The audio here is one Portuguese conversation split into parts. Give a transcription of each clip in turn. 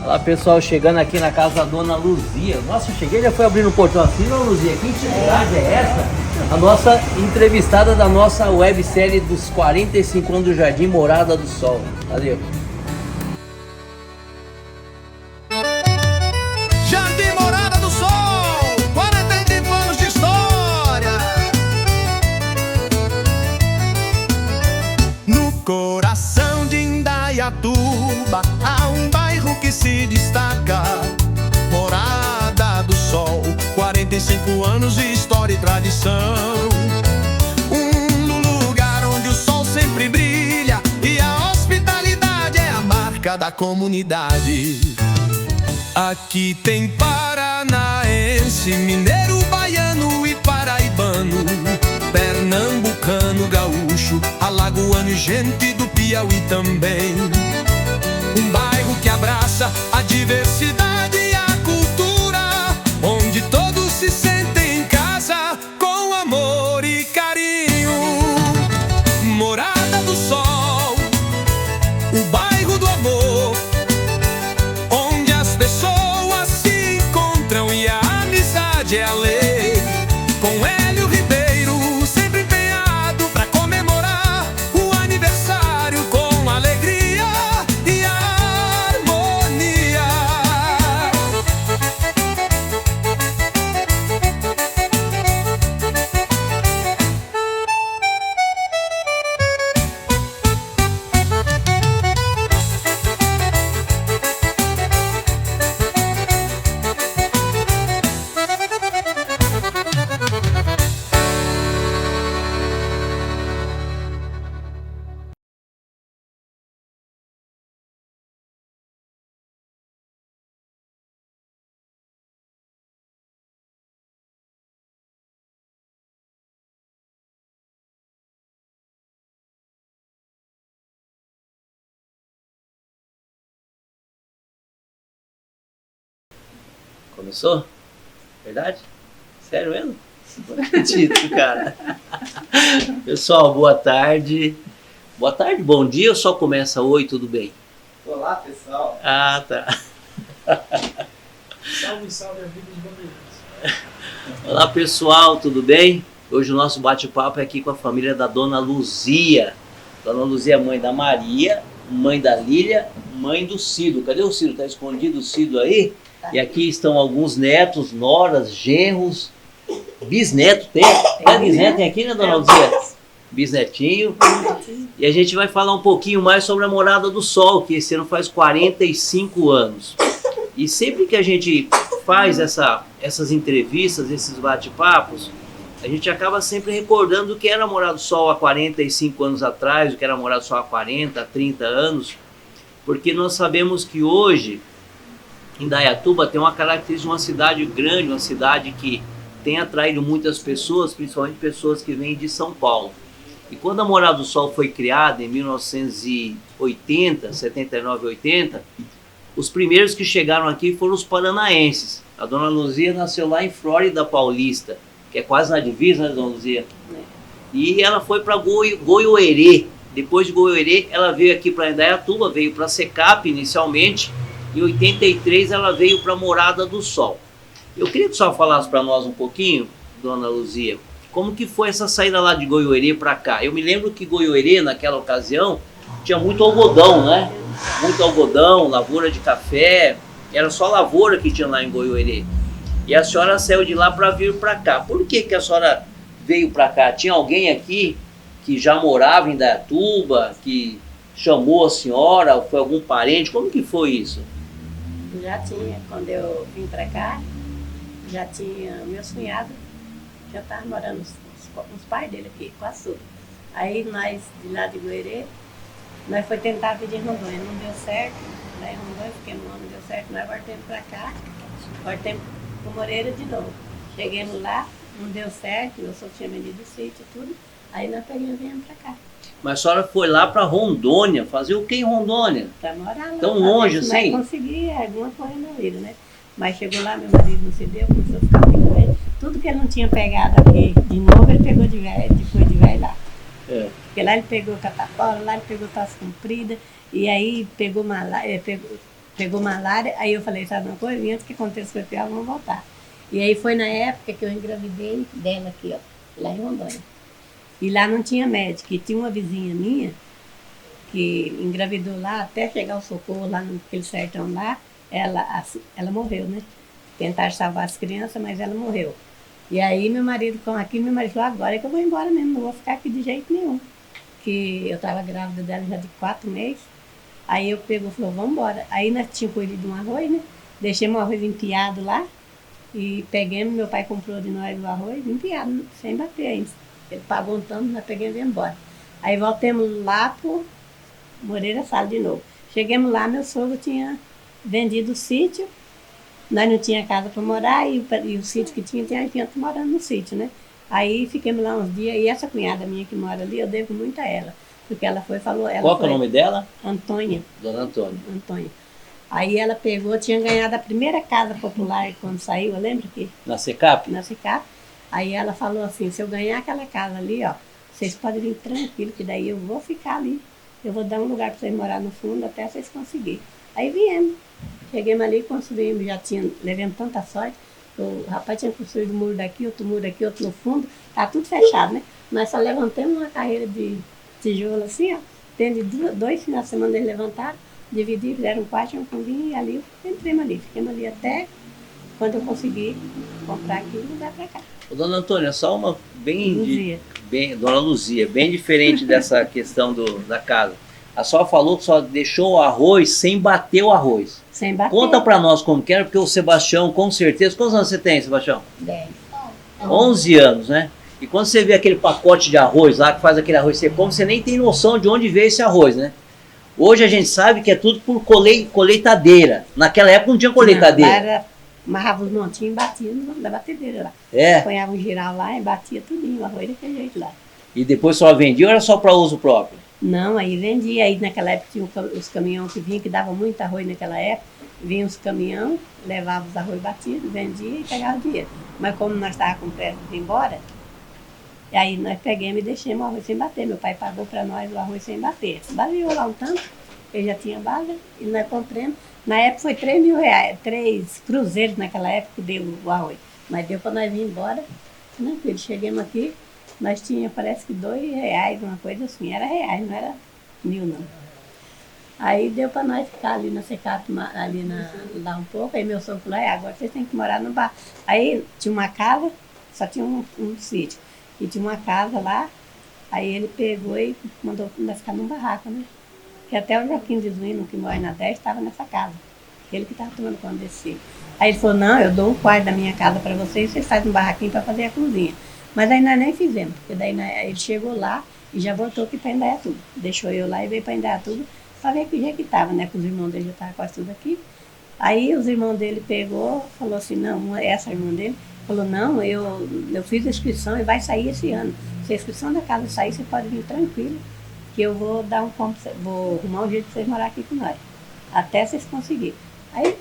Olá pessoal, chegando aqui na casa da Dona Luzia. Nossa, eu cheguei, já foi abrindo o portão assim, Dona Luzia, que intimidade é essa? A nossa entrevistada da nossa websérie dos 45 anos do Jardim Morada do Sol. Valeu. Jardim Morada do Sol, 45 anos de história. No coração de Indaiatuba há um bairro que se destaca, Morada do Sol, 45 anos de história e tradição. Um lugar onde o sol sempre brilha e a hospitalidade é a marca da comunidade. Aqui tem paranaense, mineiro, baiano e paraibano, pernambucano, gaúcho, alagoano e gente do Piauí também. Um bairro que abraça a diversidade e a cultura, onde todos se sentem em casa com amor e carinho. Morada do Sol, o bairro do amor, onde as pessoas se encontram e a amizade é a lei. Com Hélio Ribeiro sempre empenhado pra comemorar o aniversário com alegria e harmonia. Começou? Verdade? Sério mesmo? Não acredito, cara. Pessoal, boa tarde. Boa tarde, bom dia ou só começa oi, tudo bem? Olá pessoal, Ah, tá. salve, salve a vida de bandeirantes. Olá pessoal, tudo bem? Hoje o nosso bate-papo é aqui com a família da Dona Luzia. Dona Luzia é mãe da Maria, mãe da Lília, mãe do Cido. Cadê o Cido? Tá escondido o Cido aí? E aqui estão alguns netos, noras, genros, bisneto. Tem bisneto tem aqui, né, Dona Luzia? Bisnetinho. E a gente vai falar um pouquinho mais sobre a Morada do Sol, que esse ano faz 45 anos. E sempre que a gente faz essas entrevistas, esses bate-papos, a gente acaba sempre recordando o que era a Morada do Sol há 45 anos atrás, o que era a Morada do Sol há 40, 30 anos, porque nós sabemos que hoje Indaiatuba tem uma característica de uma cidade grande, uma cidade que tem atraído muitas pessoas, principalmente pessoas que vêm de São Paulo. E quando a Morada do Sol foi criada em 1980, 79 e 80, os primeiros que chegaram aqui foram os paranaenses. A Dona Luzia nasceu lá em Flórida Paulista, que é quase na divisa, né, Dona Luzia? E ela foi para Goiôerê. Depois de Goiôerê, ela veio aqui para Indaiatuba, veio para Secap inicialmente. Em 83 ela veio para Morada do Sol. Eu queria que a senhora falasse para nós um pouquinho, Dona Luzia, como que foi essa saída lá de Goiôerê para cá. Eu me lembro que Goiôerê, naquela ocasião, tinha muito algodão, né? Muito algodão, lavoura de café, era só lavoura que tinha lá em Goiôerê. E a senhora saiu de lá para vir para cá. Por que que a senhora veio para cá? Tinha alguém aqui que já morava em Indaiatuba, que chamou a senhora, ou foi algum parente? Como que foi isso? Já tinha, quando eu vim pra cá, já tinha meus cunhados, já estavam morando os pais dele aqui, com a sua. Aí nós, de lá de Goiôerê, nós foi tentar vir de Rondônia, não deu certo. Lá em Rondônia, fiquemos lá, não deu certo, nós voltamos pra cá, voltamos pro Moreira de novo. Chegamos lá, não deu certo, eu só tinha vendido o sítio e tudo, aí nós pegamos e viemos pra cá. Mas a senhora foi lá para Rondônia, fazer o que em Rondônia? Pra morar lá. Tão longe assim? Nós conseguir alguma coisa na vida, né? Mas chegou lá, meu marido não se deu, começou a ficar muito doente. Tudo que ele não tinha pegado aqui de novo, ele pegou de velho, depois de velho lá. É. Porque lá ele pegou catapora, lá ele pegou taça comprida, e aí pegou malária, pegou malária, aí eu falei, sabe uma coisa? Antes que aconteça com o pior, vamos voltar. E aí foi na época que eu engravidei dela aqui, ó, lá em Rondônia. E lá não tinha médico, e tinha uma vizinha minha que engravidou lá, até chegar o socorro lá naquele sertão lá, ela morreu, né? Tentaram salvar as crianças, mas ela morreu. E aí meu marido falou, agora é que eu vou embora mesmo, não vou ficar aqui de jeito nenhum. Que eu estava grávida dela já de 4 meses. Aí eu pegou e falou, vamos embora. Aí nós tínhamos colhido um arroz, né? Deixamos o arroz empiado lá e pegamos, meu pai comprou de nós o arroz empiado, sem bater ainda. Ele pagou um tanto, nós pegamos e viemos embora. Aí voltamos lá pro Moreira Salles de novo. Chegamos lá, meu sogro tinha vendido o sítio, nós não tinha casa para morar e o sítio que tinha gente morando no sítio, né? Aí fiquemos lá uns dias e essa cunhada minha que mora ali, eu devo muito a ela. Porque ela foi e falou... Qual que é o nome dela? Antônia. Dona Antônia. Antônia. Aí ela pegou, tinha ganhado a primeira casa popular quando saiu, eu lembro que... Na Secap? Na Secap. Aí ela falou assim, se eu ganhar aquela casa ali, ó, vocês podem vir tranquilo, que daí eu vou ficar ali. Eu vou dar um lugar para vocês morar no fundo até vocês conseguirem. Aí viemos. Chegamos ali, construímos, levamos tanta sorte. O rapaz tinha construído um muro daqui, outro no fundo. Tá tudo fechado, né? Nós só levantamos uma carreira de tijolo assim, ó. Tendo 2 finais de semana eles levantaram, dividiram, fizeram um quarto, um fundinho e ali entramos ali. Ficamos ali até quando eu consegui comprar aqui e mudar para cá. Ô, Dona Antônia, só uma Luzia. Dona Luzia, bem diferente dessa questão da casa. A senhora falou que só deixou o arroz sem bater o arroz. Sem bater. Conta pra nós como que era, porque o Sebastião, com certeza... Quantos anos você tem, Sebastião? 10. 11 anos, né? E quando você vê aquele pacote de arroz lá, que faz aquele arroz você come, você nem tem noção de onde veio esse arroz, né? Hoje a gente sabe que é tudo por colheitadeira. Naquela época não tinha colheitadeira. Não, era, amarrava os montinhos e batia na batedeira lá. É. Ponhava um giral lá e batia tudinho, o arroz daquele jeito lá. E depois só vendia ou era só para uso próprio? Não, aí vendia. Aí naquela época tinha os caminhões que vinham, que davam muito arroz naquela época. Vinham os caminhões, levavam os arroz batidos, vendia e pegava o dinheiro. Mas como nós estávamos com pressa de ir embora, aí nós pegamos e deixamos o arroz sem bater. Meu pai pagou para nós o arroz sem bater. Baleou lá um tanto, ele já tinha bala, e nós compramos. Na época foi 3 mil reais, 3 cruzeiros naquela época que deu o arroz. Mas deu para nós vir embora, tranquilo. Chegamos aqui, nós tínhamos parece que 2 reais, uma coisa assim. Era reais, não era 1.000 não. Aí deu para nós ficar ali na Secap, ali lá um pouco. Aí meu sogro falou, agora vocês têm que morar no bar. Aí tinha uma casa, só tinha um sítio. E tinha uma casa lá, aí ele pegou e mandou nós ficar num barraco, né? Que até o Joaquim de Zuino, que mora na 10, estava nessa casa. Ele que estava tomando conta desse sítio. Aí ele falou, não, eu dou um quarto da minha casa para vocês, vocês fazem um barraquinho para fazer a cozinha. Mas aí nós nem fizemos, porque daí ele chegou lá e já voltou aqui para Indaiatuba. Deixou eu lá e veio para Indaiatuba para ver que jeito que estava, né? Que os irmãos dele já estavam quase tudo aqui. Aí os irmãos dele pegou, falou assim, não, essa irmã dele, falou, não, eu fiz a inscrição e vai sair esse ano. Se a inscrição da casa sair, você pode vir tranquilo, que eu vou dar vou arrumar um jeito de vocês morar aqui com nós. Até vocês conseguirem. Aí,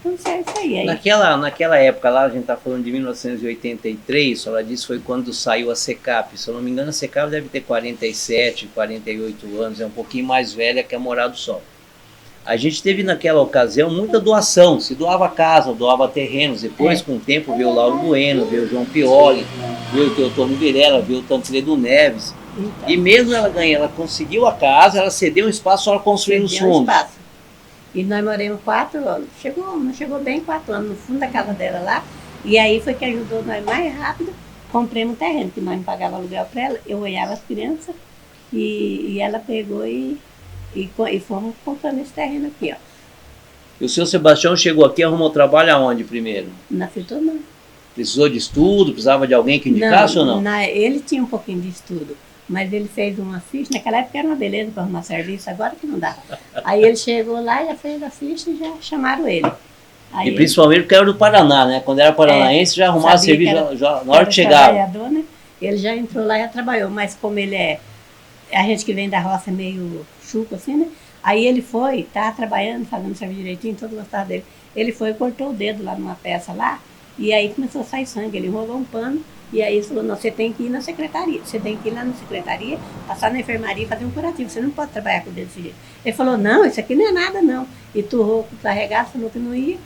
tudo certo isso aí. Naquela época lá, a gente está falando de 1983, a senhora disse foi quando saiu a Secap. Se eu não me engano, a Secap deve ter 47, 48 anos, é um pouquinho mais velha que a Morada do Sol. A gente teve naquela ocasião muita doação, se doava casa, doava terrenos. Depois, com o tempo, veio o Lauro Bueno, veio o João Pioli, veio o Teotônio Virela, veio o Tancredo Neves. Então. E mesmo ela conseguiu a casa, ela cedeu um espaço para construir nos fundos. E nós moramos 4 anos. Não chegou bem 4 anos no fundo da casa dela lá. E aí foi que ajudou nós mais rápido. Compramos um terreno, que nós não pagávamos aluguel para ela. Eu olhava as crianças e ela pegou e fomos comprando esse terreno aqui, ó. E o seu Sebastião chegou aqui e arrumou trabalho aonde primeiro? Na Fitur, não. Precisou de estudo? Precisava de alguém que indicasse ou não? Ele tinha um pouquinho de estudo, mas ele fez uma ficha. Naquela época era uma beleza para arrumar serviço, agora que não dá. Aí ele chegou lá, já fez a ficha e já chamaram ele. Aí e principalmente porque era do Paraná, né? Quando era paranaense, já arrumava serviço já, na hora que chegava. Né? Ele já entrou lá e já trabalhou, mas como ele é a gente que vem da roça meio chuco assim, né? Aí ele foi, tá trabalhando, fazendo serviço direitinho, todo gostava dele. Ele foi e cortou o dedo lá numa peça lá, e aí começou a sair sangue. Ele enrolou um pano, e aí ele falou, não, você tem que ir na secretaria. Você tem que ir lá na secretaria, passar na enfermaria e fazer um curativo. Você não pode trabalhar com o dedo desse jeito. Ele falou, não, isso aqui não é nada, não. e turrou com carregaço, no que não ia.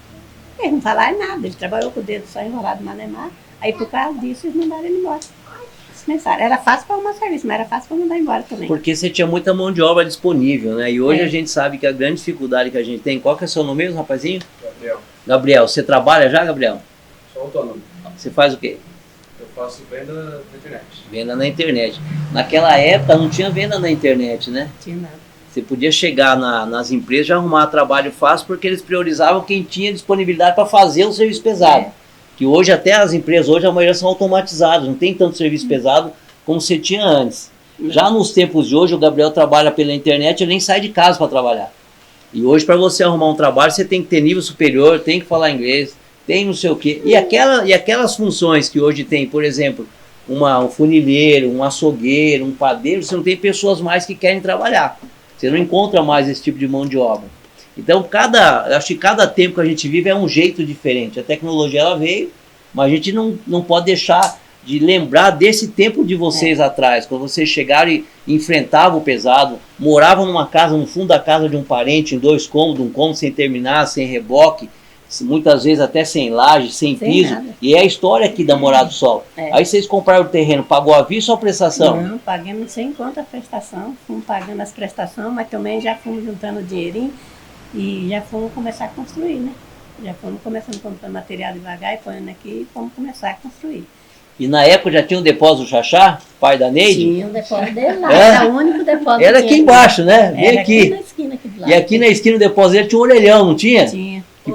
Eles não falaram nada, ele trabalhou com o dedo só enrolado no manemar, aí por causa disso eles mandaram ele embora. Dispensaram. Era fácil para arrumar serviço, mas era fácil para mandar embora também. Porque você tinha muita mão de obra disponível, né? E hoje É. a gente sabe que a grande dificuldade que a gente tem... Qual que é o seu nome mesmo, rapazinho? Gabriel, Gabriel, você trabalha já, Gabriel? sou autônomo. Você faz o quê? Eu faço venda na internet. Venda na internet. Naquela época não tinha venda na internet, né? Não tinha nada. Você podia chegar nas empresas e arrumar trabalho fácil porque eles priorizavam quem tinha disponibilidade para fazer o serviço pesado. É. Que hoje até as empresas, hoje a maioria são automatizadas, não tem tanto serviço pesado como você tinha antes. Já nos tempos de hoje, o Gabriel trabalha pela internet, ele nem sai de casa para trabalhar. E hoje, para você arrumar um trabalho, você tem que ter nível superior, tem que falar inglês, tem não sei o quê. E aquelas funções que hoje tem, por exemplo, um funileiro, um açougueiro, um padeiro, você não tem pessoas mais que querem trabalhar. Você não encontra mais esse tipo de mão de obra. Então, acho que cada tempo que a gente vive é um jeito diferente. A tecnologia ela veio, mas a gente não pode deixar de lembrar desse tempo de vocês atrás, quando vocês chegaram e enfrentavam o pesado, moravam numa casa, no fundo da casa de um parente, em 2 cômodos, um cômodo sem terminar, sem reboque, muitas vezes até sem laje, sem piso. Nada. E é a história aqui da Morada do Sol. É. Aí vocês compraram o terreno, pagou à vista ou a prestação? Não, pagamos sem conta a prestação, fomos pagando as prestações, mas também já fomos juntando dinheirinho e já fomos começar a construir, né? Já fomos começando a comprar material devagar e põe aqui e fomos começar a construir. E na época já tinha o depósito do Xaxá, pai da Neide? Tinha o depósito dele lá, É? era o único depósito Era que aqui tinha. embaixo, né? Bem Era aqui. na esquina aqui do lado. E aqui na esquina do depósito dele tinha um orelhão, não tinha? Tinha. E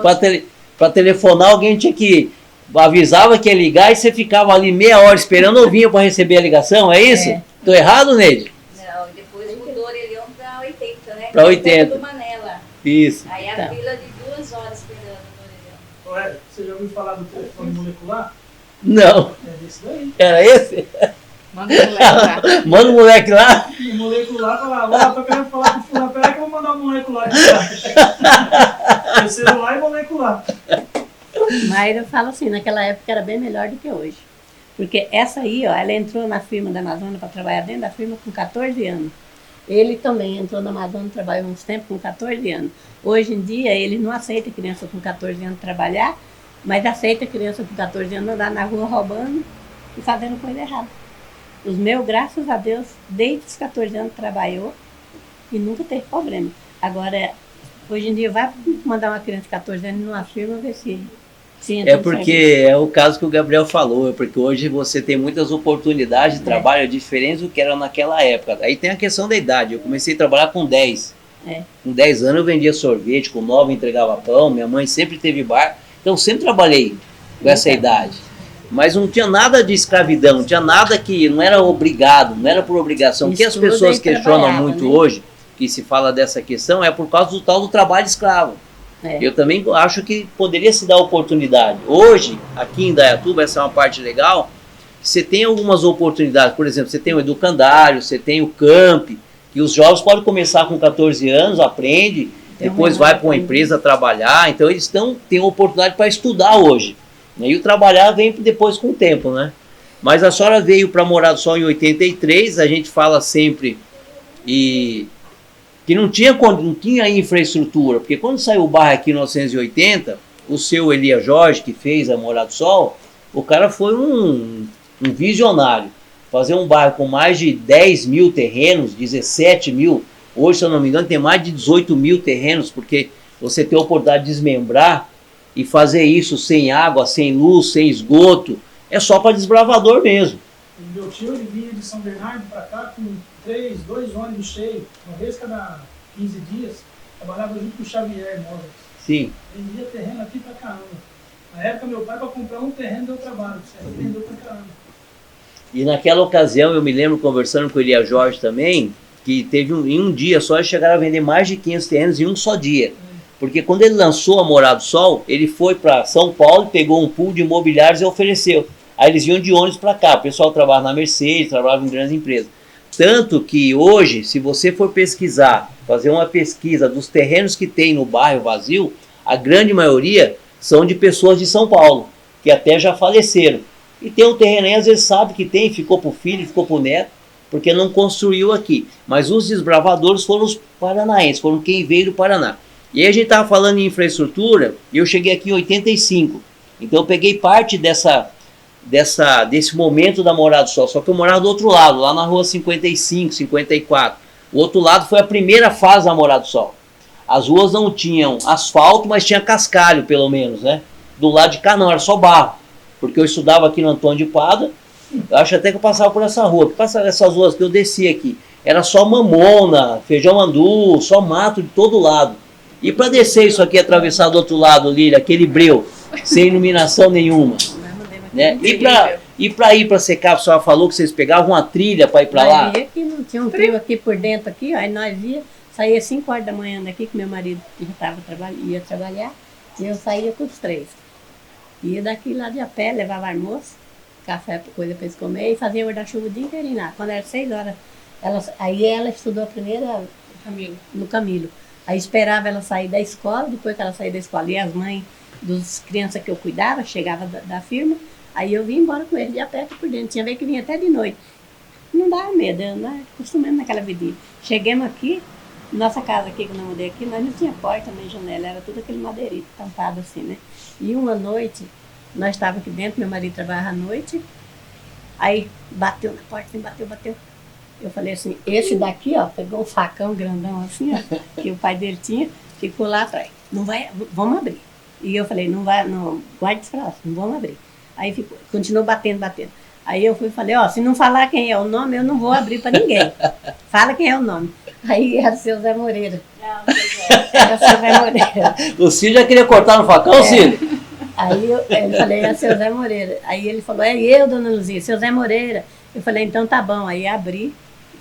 para telefonar alguém tinha que... Avisava que ia ligar e você ficava ali meia hora esperando ou vinha para receber a ligação, é isso? É. Tô errado, Neide? Não, e depois mudou o orelhão para 80, né? Pra Que é 80. perto do Manela. Isso. Aí a Tá. fila de 2 horas esperando no orelhão. Ô, Ed, você já ouviu falar do telefone molecular? Não. É esse daí. Era esse? Manda o moleque lá. Manda o moleque lá. O molecular tá lá, ó, tô querendo falar com o fulano, peraí que eu vou mandar o molecular aqui. É celular e molecular. Mas eu falo assim, naquela época era bem melhor do que hoje. Porque essa aí, ó, ela entrou na firma da Amazônia para trabalhar dentro da firma com 14 anos. Ele também entrou na Amazônia, trabalhou uns tempos com 14 anos. Hoje em dia, ele não aceita criança com 14 anos trabalhar, mas aceita criança com 14 anos andar na rua roubando e fazendo coisa errada. Os meus, graças a Deus, desde os 14 anos trabalhou e nunca teve problema. Agora, hoje em dia, vai mandar uma criança de 14 anos numa firma ver se entra É no porque serviço. é o caso que o Gabriel falou, é porque hoje você tem muitas oportunidades de trabalho diferentes do que era naquela época. Aí tem a questão da idade. Eu comecei a trabalhar com 10. É. Com 10 anos eu vendia sorvete, com 9 entregava pão, minha mãe sempre teve bar. Então eu sempre trabalhei com essa idade. Mas não tinha nada de escravidão, não tinha nada que não era obrigado, não era por obrigação. O que as Estuda pessoas e questionam trabalhava, muito né? hoje, que se fala dessa questão, é por causa do tal do trabalho escravo. É. Eu também acho que poderia se dar oportunidade. Hoje, aqui em Indaiatuba, essa é uma parte legal, você tem algumas oportunidades. Por exemplo, você tem o educandário, você tem o camp, que os jovens podem começar com 14 anos, aprende, Tem depois um vai menor para uma também. empresa trabalhar. Então eles têm oportunidade para estudar hoje. Né? E o trabalhar vem depois com o tempo, né? Mas a senhora veio para Morada do Sol em 83, a gente fala sempre que não tinha infraestrutura, porque quando saiu o bairro aqui em 1980, o seu Elia Jorge, que fez a Morada do Sol, o cara foi um visionário. Fazer um bairro com mais de 10 mil terrenos, 17 mil, hoje, se eu não me engano, tem mais de 18 mil terrenos, porque você tem a oportunidade de desmembrar e fazer isso sem água, sem luz, sem esgoto, é só para desbravador mesmo. Meu tio ele vinha de São Bernardo para cá com 2 ônibus cheios, uma vez cada 15 dias, trabalhava junto com o Xavier Móveis. Sim. Vendia terreno aqui pra caramba. Na época, meu pai, para comprar um terreno, deu trabalho. Ele vendeu pra caramba. E naquela ocasião, eu me lembro conversando com o Elia Jorge também, que teve em um dia só, eles chegaram a vender mais de 500 terrenos em um só dia. Porque quando ele lançou a Morada do Sol, ele foi para São Paulo, pegou um pool de imobiliários e ofereceu. Aí eles iam de ônibus para cá. O pessoal trabalhava na Mercedes, trabalhava em grandes empresas. Tanto que hoje, se você for pesquisar, fazer uma pesquisa dos terrenos que tem no bairro vazio, a grande maioria são de pessoas de São Paulo, que até já faleceram. E tem um terreno aí, às vezes sabe que tem, ficou para o filho, ficou para o neto, porque não construiu aqui. Mas os desbravadores foram os paranaenses, foram quem veio do Paraná. E aí a gente estava falando em infraestrutura, e eu cheguei aqui em 85. Então eu peguei parte desse momento da Morada do Sol, só que eu morava do outro lado, lá na rua 55, 54. O outro lado foi a primeira fase da Morada do Sol. As ruas não tinham asfalto, mas tinha cascalho, pelo menos, né? Do lado de cá não, era só barro. Porque eu estudava aqui no Antônio de Pada, eu acho até que eu passava por essa rua. Passava essas ruas que eu desci aqui. Era só mamona, feijão andu, só mato de todo lado. E para descer isso aqui, atravessar do outro lado, Lília, aquele breu, sem iluminação nenhuma. Né? E para ir para secar, a senhora falou que vocês pegavam uma trilha para ir para lá? Nós via que não tinha um trio aqui por dentro, aqui, ó, aí nós saía 5 horas da manhã daqui, que meu marido já ia trabalhar, e eu saía com os 3. Ia daqui lá de a pé, levava almoço, café, coisa para eles comer, e fazia guarda-chuva o dia inteirinho lá. Quando era 6 horas, aí ela estudou primeiro no Camilo. Aí esperava ela sair da escola, depois que ela saía da escola, e as mães das crianças que eu cuidava, chegavam da firma, aí eu vinha embora com ele de a pé por dentro. Tinha vez que vinha até de noite. Não dava medo, eu não acostumei naquela vidinha. Chegamos aqui, nossa casa aqui, que eu não mudei aqui, nós não tinha porta nem janela, era tudo aquele madeirito tampado assim, né? E uma noite, nós estávamos aqui dentro, meu marido trabalhava à noite, aí bateu na porta, assim, bateu. Eu falei assim, esse daqui, ó, pegou um facão grandão assim, ó, que o pai dele tinha, ficou lá atrás. Não vai, vamos abrir. E eu falei, não, guarde esse braço, não vamos abrir. Aí continuou batendo. Aí eu fui e falei, ó, se não falar quem é o nome, eu não vou abrir para ninguém. Fala quem é o nome. Aí era o seu Zé Moreira. Não, Era o seu Zé Moreira. O Cid já queria cortar no facão, Cid? Aí eu falei, é seu Zé Moreira. Aí ele falou, é eu, dona Luzia, seu Zé Moreira. Eu falei, então tá bom. Aí abri,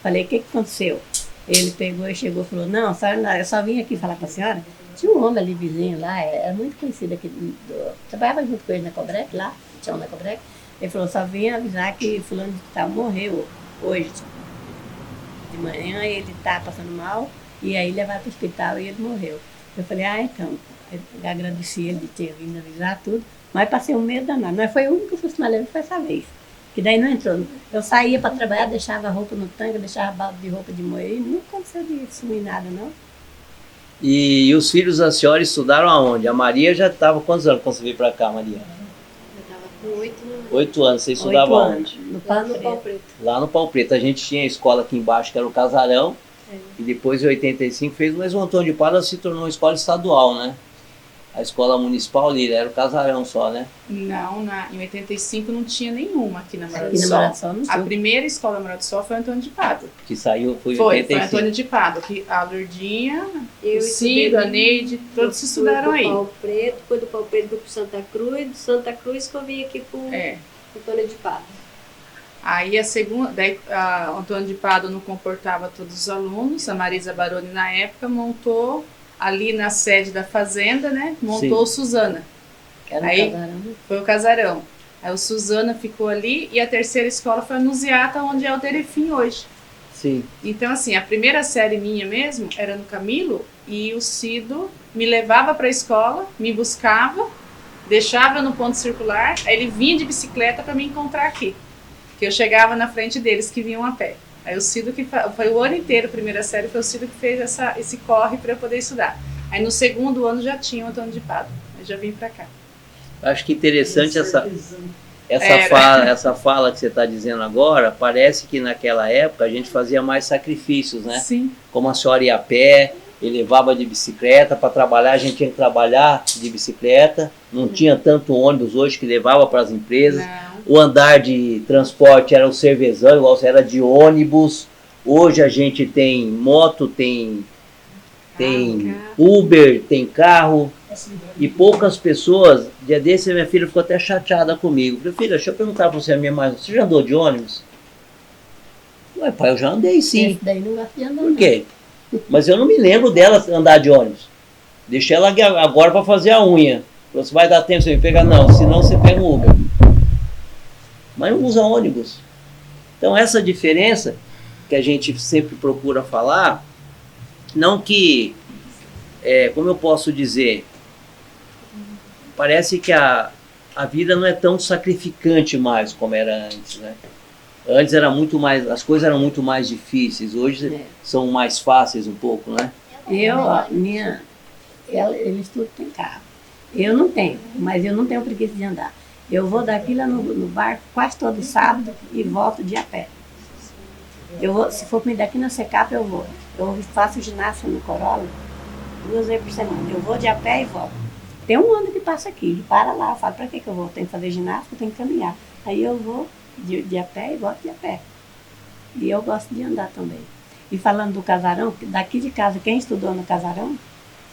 falei, o que aconteceu? Ele pegou e chegou e falou, não, eu só vim aqui falar com a senhora. Tinha um homem ali vizinho lá, é muito conhecido aqui, trabalhava junto com ele na Cobrec, lá, tinha um na Cobrec. Ele falou, só vim avisar que fulano de tal morreu hoje. De manhã ele tá passando mal, e aí levaram para o hospital e ele morreu. Eu falei, então, eu agradeci ele de ter vindo avisar tudo, mas passei um medo danado. Mas foi o único susto que nós levamos, foi essa vez. Que daí não entrou. Eu saía para trabalhar, deixava a roupa no tanque, deixava balde de roupa de moer, e não aconteceu de sumir nada, não. E os filhos da senhora estudaram aonde? A Maria já estava quantos anos quando você veio para cá, Maria? eu estava com 8 anos. 8 anos. Você estudava 8 aonde? anos, no Lá no Pau Pau Preto. Preto. Lá no Pau Preto. A gente tinha a escola aqui embaixo, que era o Casarão, e depois em 85 fez, mas o Antônio de Pada se tornou uma escola estadual, né? A escola municipal ali, era o Casarão só, né? Não, em 85 não tinha nenhuma aqui na Morada Aqui do na Sol. Morada do Sol não A tinha. primeira escola da Morada do Sol foi Antônio de Pádua. Que saiu, foi em Foi 85. Antônio de Pádua, que a Lourdinha, Eu o Cido, a Neide, todos se estudaram aí. Do Pau Preto, depois do Pau Preto fui pro Santa Cruz, do Santa Cruz que eu vim aqui pro É. Antônio de Pádua. Aí a segunda, daí a Antônio de Pádua não comportava todos os alunos, a Marisa Baroni na época montou ali na sede da fazenda, né? Montou Sim. o Suzana. Que era Aí- um casarão. Foi o Casarão. Aí o Suzana ficou ali e a terceira escola foi a Nuziata, onde é o Derefim hoje. Sim. Então, assim, a primeira série minha mesmo era no Camilo e o Cido me levava para a escola, me buscava, deixava no ponto circular, aí ele vinha de bicicleta para me encontrar aqui. Que eu chegava na frente deles que vinham a pé. Aí o Cido que foi o ano inteiro, a primeira série, foi o Cido que fez esse corre para eu poder estudar. Aí no segundo ano já tinha o Antônio de Pádua. Aí já vim para cá. Acho que interessante essa Era. fala que você está dizendo agora. Parece que naquela época a gente fazia mais sacrifícios, né? Sim. Como a senhora ia a pé, ele levava de bicicleta para trabalhar, a gente tinha que trabalhar de bicicleta, não tinha tanto ônibus hoje que levava para as empresas. Não. O andar de transporte era o cervezão, igual era de ônibus. Hoje a gente tem moto, tem Uber, tem carro. E poucas pessoas, dia desse minha filha ficou até chateada comigo. Falei, filha, deixa eu perguntar para você a minha mãe, você já andou de ônibus? Ué, pai, eu já andei sim. Esse daí não gosta de andar. Por quê? Mas eu não me lembro dela andar de ônibus. Deixei ela agora para fazer a unha. Você vai dar tempo, você me pegar? Não, senão você pega um Uber. Mas não usa ônibus. Então essa diferença que a gente sempre procura falar, não que, como eu posso dizer, parece que a vida não é tão sacrificante mais como era antes, né? Antes era muito mais, as coisas eram muito mais difíceis, hoje são mais fáceis um pouco, né? Eles tudo têm carro. Eu não tenho, mas eu não tenho preguiça de andar. Eu vou daqui lá no barco quase todo sábado e volto de a pé. Eu vou, se for me daqui na Secap, eu vou. Eu faço ginástica no Corolla 2 vezes por semana. Eu vou de a pé e volto. Tem um ano que passa aqui, ele para lá, eu falo, pra que eu vou? Tenho que fazer ginástica, tenho que caminhar. Aí eu vou de a pé e volto de a pé. E eu gosto de andar também. E falando do casarão, daqui de casa, quem estudou no casarão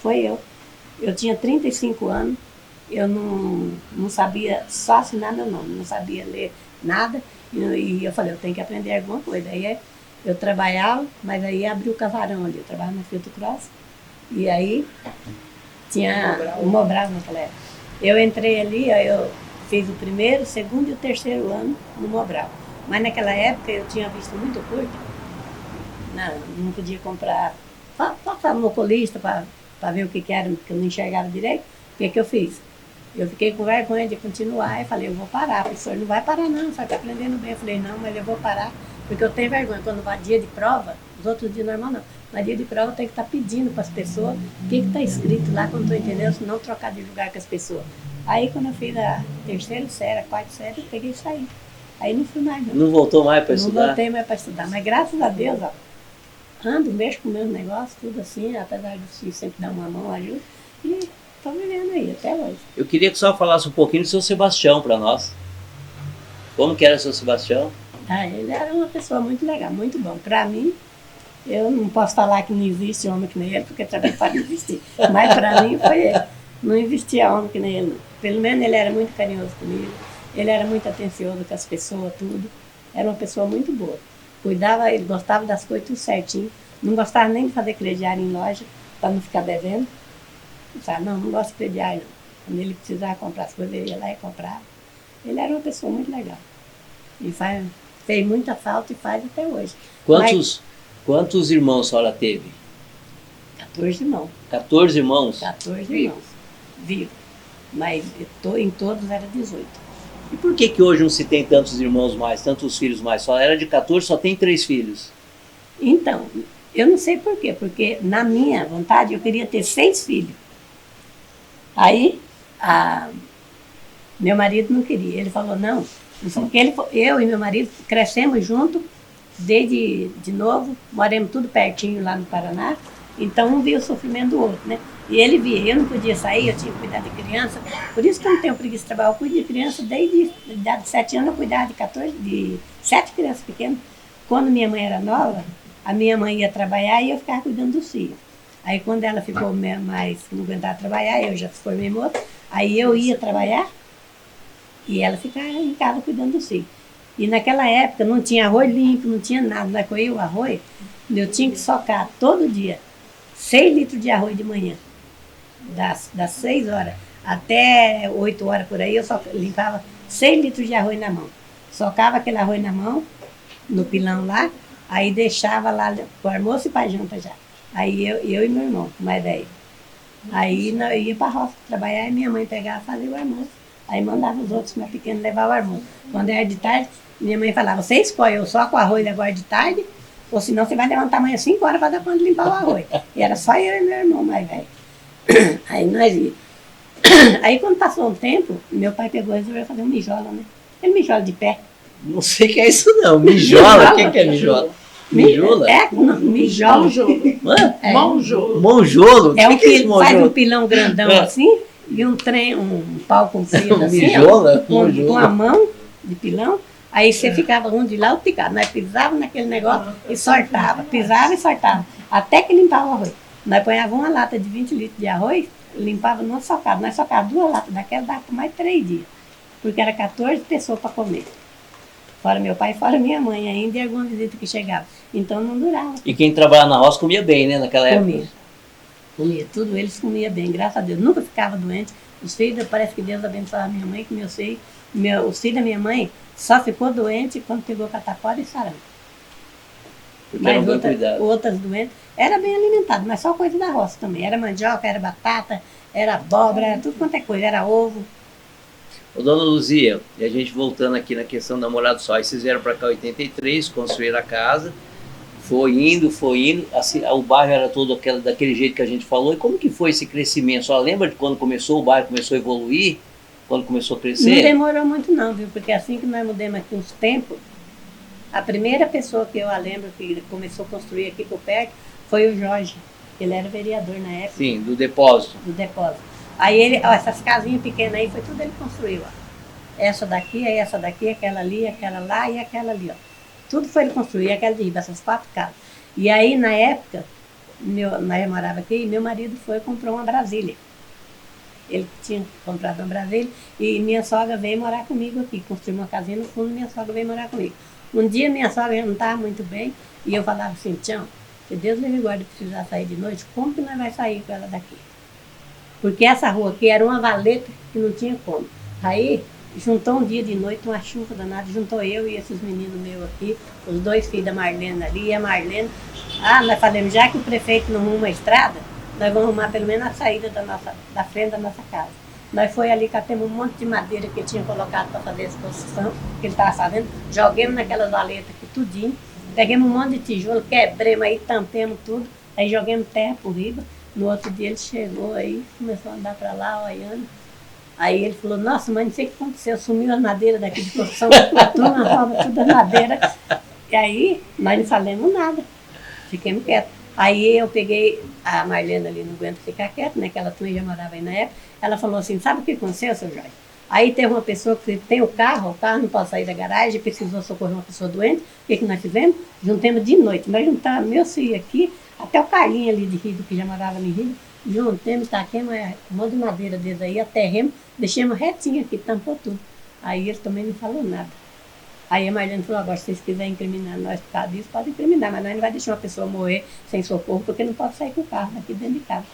foi eu. Eu tinha 35 anos, eu não sabia só assinar meu nome, não sabia ler nada. E eu falei, eu tenho que aprender alguma coisa. Aí eu trabalhava, mas aí abri o casarão ali, eu trabalhava na Filtro Cross. E aí tinha o Mobral naquela época. Eu entrei ali, aí eu fiz o primeiro, o segundo e o terceiro ano no Mobral. Mas naquela época eu tinha visto muito curto. Não podia comprar, só no oculista para ver o que era, porque eu não enxergava direito. O que eu fiz? Eu fiquei com vergonha de continuar e falei, eu vou parar. O professor não vai parar não, você está aprendendo bem. Eu falei, não, mas eu vou parar, porque eu tenho vergonha. Quando vai dia de prova, os outros dias normal não. Mas dia de prova eu tenho que estar pedindo para as pessoas o que está escrito lá, quando estou entendendo, se não trocar de lugar com as pessoas. Aí quando eu fiz a terceira série, a quarta série, eu peguei e saí. Aí não fui mais não. Não voltou mais para estudar? Não voltei mais para estudar, mas graças a Deus, ó, ando, mexo com meus negócios, tudo assim, apesar de filho sempre dar uma mão, ajuda, e estou vivendo aí até hoje. Eu queria que o senhor falasse um pouquinho do seu Sebastião para nós. Como que era o seu Sebastião? Ele era uma pessoa muito legal, muito bom. Para mim, eu não posso falar que não existe homem que nem ele, porque também pode existir. Mas para mim foi ele. Não existia homem que nem ele, não. Pelo menos ele era muito carinhoso comigo, ele era muito atencioso com as pessoas, tudo. Era uma pessoa muito boa. Cuidava, ele gostava das coisas tudo certinho. Não gostava nem de fazer crediário em loja, para não ficar devendo. Sabe? Não gosto de crediário, não. Quando ele precisava comprar as coisas, ele ia lá e comprava. Ele era uma pessoa muito legal. E fez muita falta e faz até hoje. Quantos irmãos a senhora teve? 14 irmãos. 14 irmãos? 14 irmãos. Vivo. Mas em todos era 18. E por que hoje não se tem tantos irmãos mais, tantos filhos mais? Só era de 14, só tem 3 filhos. Então, eu não sei por quê, porque na minha vontade eu queria ter 6 filhos. Aí, meu marido não queria. Ele falou, não, porque eu e meu marido crescemos juntos, desde de novo, moramos tudo pertinho lá no Paraná, então um via o sofrimento do outro, né? E ele via, eu não podia sair, eu tinha que cuidar de criança, por isso que eu não tenho preguiça de trabalhar, eu cuido de criança desde a idade de 7 anos, eu cuidava de 7 crianças pequenas. Quando minha mãe era nova, a minha mãe ia trabalhar e eu ficava cuidando dos filhos. Aí quando ela ficou mais, não aguentava trabalhar, eu já formei moça, aí eu ia trabalhar e ela ficava em casa cuidando dos filhos. E naquela época não tinha arroz limpo, não tinha nada, mas com o arroz, eu tinha que socar todo dia 6 litros de arroz de manhã. Das 6 horas até 8 horas por aí, eu só limpava 6 litros de arroz na mão. Socava aquele arroz na mão, no pilão lá, aí deixava lá para o almoço e para a janta já. Aí eu e meu irmão, mais velho. Aí eu ia para a roça trabalhar e minha mãe pegava e fazia o almoço. Aí mandava os outros mais pequenos levar o almoço. Quando era de tarde, minha mãe falava, você escolhe, eu só com arroz agora de tarde, ou senão você vai levantar amanhã 5 horas para dar conta de limpar o arroz. E era só eu e meu irmão mais velho. Aí nós ia. Aí quando passou um tempo, meu pai pegou e resolveu fazer um mijola, né? Ele mijola de pé. Não sei o que é isso não, mijola? O que é mijola? Mijola? Mijola. Monjolo. Monjolo? É um que faz um pilão grandão assim, e um pau comprido assim, mijola? Com a mão de pilão. Aí você ficava um de lá, outro de cá. Nós pisávamos naquele negócio e sortava. Pisava e sortava. Até que limpava o arroz. Nós ponhávamos uma lata de 20 litros de arroz, limpava numa socada. Nós socávamos 2 latas daquela, dava por mais 3 dias. Porque era 14 pessoas para comer. Fora meu pai, fora minha mãe ainda e alguma visita que chegava. Então não durava. E quem trabalhava na roça comia bem, né, naquela época? Comia tudo, eles comiam bem, graças a Deus. Nunca ficava doente. Os filhos, parece que Deus abençoava minha mãe, que meus filhos, os filhos da minha mãe só ficou doente quando pegou catapora e sarampo. Mas outras doentes, era bem alimentado, mas só coisa da roça também. Era mandioca, era batata, era abóbora, era tudo quanto é coisa, era ovo. Ô, dona Luzia, e a gente voltando aqui na questão da morada do sol, aí vocês vieram para cá em 83, construíram a casa, Foi indo, assim, o bairro era todo daquele jeito que a gente falou. E como que foi esse crescimento? Só lembra de quando começou, o bairro começou a evoluir? Quando começou a crescer? Não demorou muito não, viu? Porque assim que nós mudamos aqui uns tempos, a primeira pessoa que eu lembro que começou a construir aqui por perto foi o Jorge. Ele era vereador na época. Sim, do depósito. Do depósito. Aí ele, ó, essas casinhas pequenas aí, foi tudo ele construiu, ó. Essa daqui, aí essa daqui, aquela ali, aquela lá e aquela ali, ó. Tudo foi ele construir, aquela de riba, essas 4 casas. E aí, na época, nós morava aqui, e meu marido foi e comprou uma Brasília. Ele tinha comprado uma Brasília e minha sogra veio morar comigo aqui, construiu uma casinha no fundo, minha sogra veio morar comigo. Um dia minha sogra não estava muito bem e eu falava assim, Tião, se Deus me guarde precisar sair de noite, como que nós vamos sair com ela daqui? Porque essa rua aqui era uma valeta que não tinha como. Aí juntou um dia de noite, uma chuva danada, juntou eu e esses meninos meus aqui, os 2 filhos da Marlene ali, e a Marlene, nós falamos, já que o prefeito não arruma a estrada, nós vamos arrumar pelo menos a saída da frente da nossa casa. Nós foi ali, catemos um monte de madeira que ele tinha colocado para fazer a exposição, que ele estava fazendo, joguemos naquelas valetas aqui tudinho, pegamos um monte de tijolo, quebremos aí, tampemos tudo, aí joguemos terra por riba. No outro dia ele chegou aí, começou a andar para lá, olhando. Aí ele falou, nossa, mas não sei o que aconteceu, sumiu as madeiras daqui de construção, a turma rouba tudo as madeiras. E aí nós não falamos nada, fiquemos quietos. Aí eu peguei, a Marlene ali não aguenta ficar quieta, né, que ela também já morava aí na época, ela falou assim, sabe o que aconteceu, seu Jorge? Aí teve uma pessoa que tem o carro não pode sair da garagem, precisou socorrer uma pessoa doente, o que nós fizemos? Juntamos de noite, nós juntamos meu filho aqui, até o Carlinho ali de Rido, que já morava em Rido, juntemos, taquemos um monte de madeira desde aí, aterremos, deixamos retinho aqui, tampou tudo. Aí ele também não falou nada. Aí a Marlene falou, agora se vocês quiserem incriminar nós por causa disso, podem incriminar, mas nós não vai deixar uma pessoa morrer sem socorro, porque não pode sair com o carro daqui dentro de casa.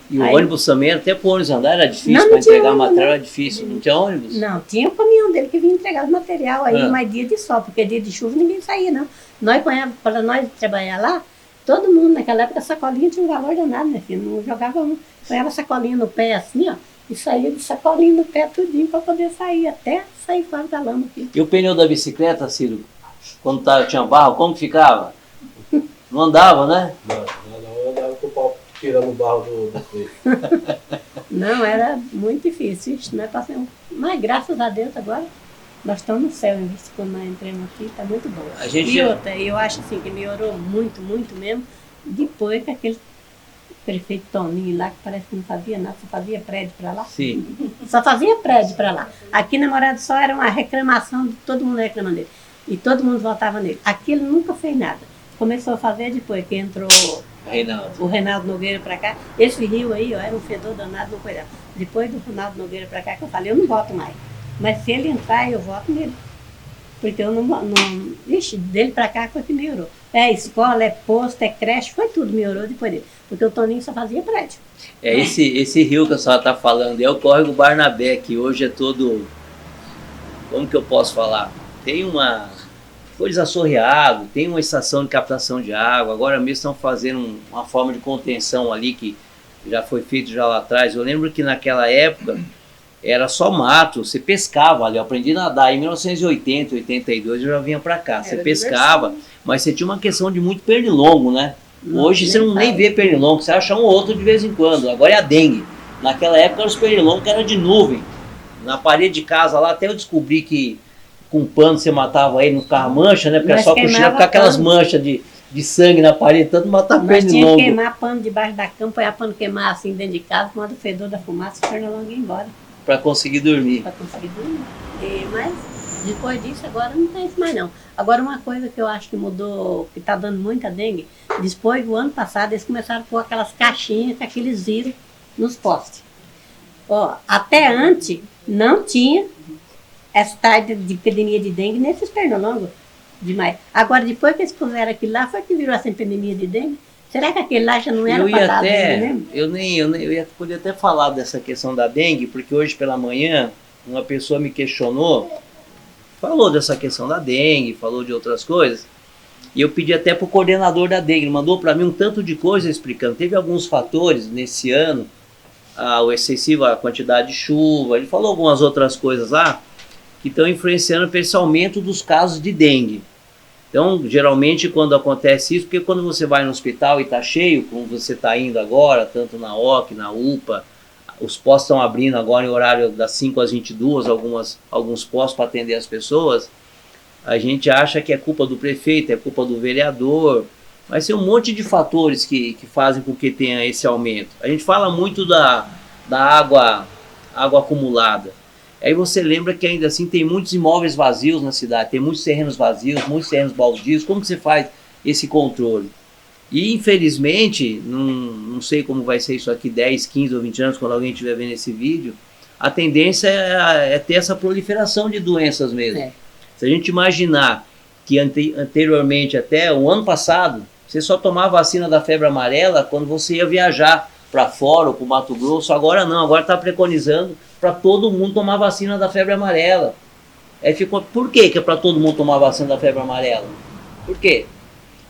E aí, o ônibus também, até para o ônibus andar era difícil, para entregar material era difícil, não tinha ônibus? Não, tinha o caminhão dele que vinha entregar o material aí, mas dia de sol, porque dia de chuva ninguém saía, não. Nós ponhamos, para nós trabalhar lá, todo mundo naquela época, a sacolinha tinha um valor danado, né, filho? Não jogava, ponhava a sacolinha no pé assim, ó, e saía de sacolinha no pé tudinho para poder sair, até sair fora da lama aqui. E o pneu da bicicleta, Ciro, quando tinha barro, como que ficava? Não andava, né? Não, andava com o pau tirando o barro do freio. Não, era muito difícil, isso, nós passamos, mas graças a Deus agora nós estamos no céu, em vista quando nós entramos aqui, está muito bom. E outra, eu acho assim que melhorou muito, muito mesmo, depois que aquele prefeito Toninho lá, que parece que não fazia nada, só fazia prédio para lá. Sim. Só fazia prédio para lá. Aqui na Morada do Sol era uma reclamação, de todo mundo reclamando dele. E todo mundo votava nele. Aqui ele nunca fez nada. Começou a fazer depois que entrou o Reinaldo Nogueira para cá. Esse rio aí, ó, era um fedor danado, não cuidava. Depois do Reinaldo Nogueira para cá, que eu falei, eu não voto mais. Mas se ele entrar, eu voto nele. Porque eu não ixi, dele para cá foi que melhorou. É escola, é posto, é creche, foi tudo, melhorou depois dele. Porque o Toninho só fazia prédio. É esse rio que a senhora está falando, é o Córrego Barnabé, que hoje é todo, como que eu posso falar? Foi desassoreado, tem uma estação de captação de água, agora mesmo estão fazendo uma forma de contenção ali que já foi feito já lá atrás. Eu lembro que naquela época era só mato, você pescava ali, eu aprendi a nadar em 1980, 82, eu já vinha para cá, você pescava, mas você tinha uma questão de muito pernilongo, né? Hoje você não nem vê pernilongo, você acha um ou outro de vez em quando, agora é a dengue. Naquela época os pernilongos que eram de nuvem, na parede de casa lá, até eu descobri que com pano você matava aí, não ficava mancha, né? Porque era só cochilhar, ficar aquelas manchas de sangue na parede, tanto matar pernilongo. Mas tinha que queimar pano debaixo da cama, põe a pano queimar assim dentro de casa, manda o fedor da fumaça, o pernilongo ia embora. Para conseguir dormir. Para conseguir dormir. Mas depois disso agora não tem isso mais não. Agora uma coisa que eu acho que mudou, que está dando muita dengue, depois do ano passado eles começaram a pôr aquelas caixinhas com aqueles vírus nos postes. Ó, até antes não tinha essa tarde de epidemia de dengue nesses pernilongos demais. Agora depois que eles puseram aquilo lá, foi que virou essa epidemia de dengue. Será que aquele lá já não era para dar dengue mesmo? Eu ia poder até falar dessa questão da dengue, porque hoje pela manhã uma pessoa me questionou, falou dessa questão da dengue, falou de outras coisas, e eu pedi até para o coordenador da dengue, ele mandou para mim um tanto de coisa explicando. Teve alguns fatores nesse ano, o excessivo, a quantidade de chuva, ele falou algumas outras coisas lá, que estão influenciando para esse aumento dos casos de dengue. Então, geralmente, quando acontece isso, porque quando você vai no hospital e está cheio, como você está indo agora, tanto na OC, na UPA, os postos estão abrindo agora em horário das 5 às 22, alguns postos para atender as pessoas, a gente acha que é culpa do prefeito, é culpa do vereador, mas tem um monte de fatores que fazem com que tenha esse aumento. A gente fala muito da água acumulada. Aí você lembra que ainda assim tem muitos imóveis vazios na cidade, tem muitos terrenos vazios, muitos terrenos baldios. Como que você faz esse controle? E infelizmente, não sei como vai ser isso aqui 10, 15 ou 20 anos, quando alguém estiver vendo esse vídeo, a tendência é ter essa proliferação de doenças mesmo. Se a gente imaginar que anteriormente, até o ano passado, você só tomava vacina da febre amarela quando você ia viajar para fora ou para o Mato Grosso. Agora não, agora está preconizando para todo mundo tomar vacina da febre amarela. Aí ficou, por que é para todo mundo tomar vacina da febre amarela? Por quê?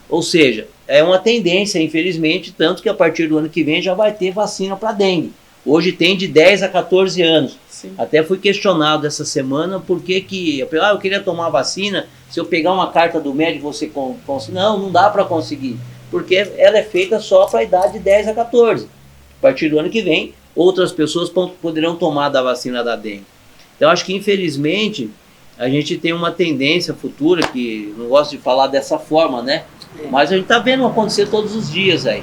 Ou seja, é uma tendência, infelizmente, tanto que a partir do ano que vem já vai ter vacina para dengue. Hoje tem de 10 a 14 anos. Sim. Até fui questionado essa semana por que eu queria tomar vacina, se eu pegar uma carta do médico você consegue. Não dá para conseguir, porque ela é feita só para a idade de 10 a 14. A partir do ano que vem, outras pessoas poderão tomar da vacina da dengue. Então, acho que, infelizmente, a gente tem uma tendência futura, que não gosto de falar dessa forma, né? Mas a gente está vendo acontecer todos os dias aí.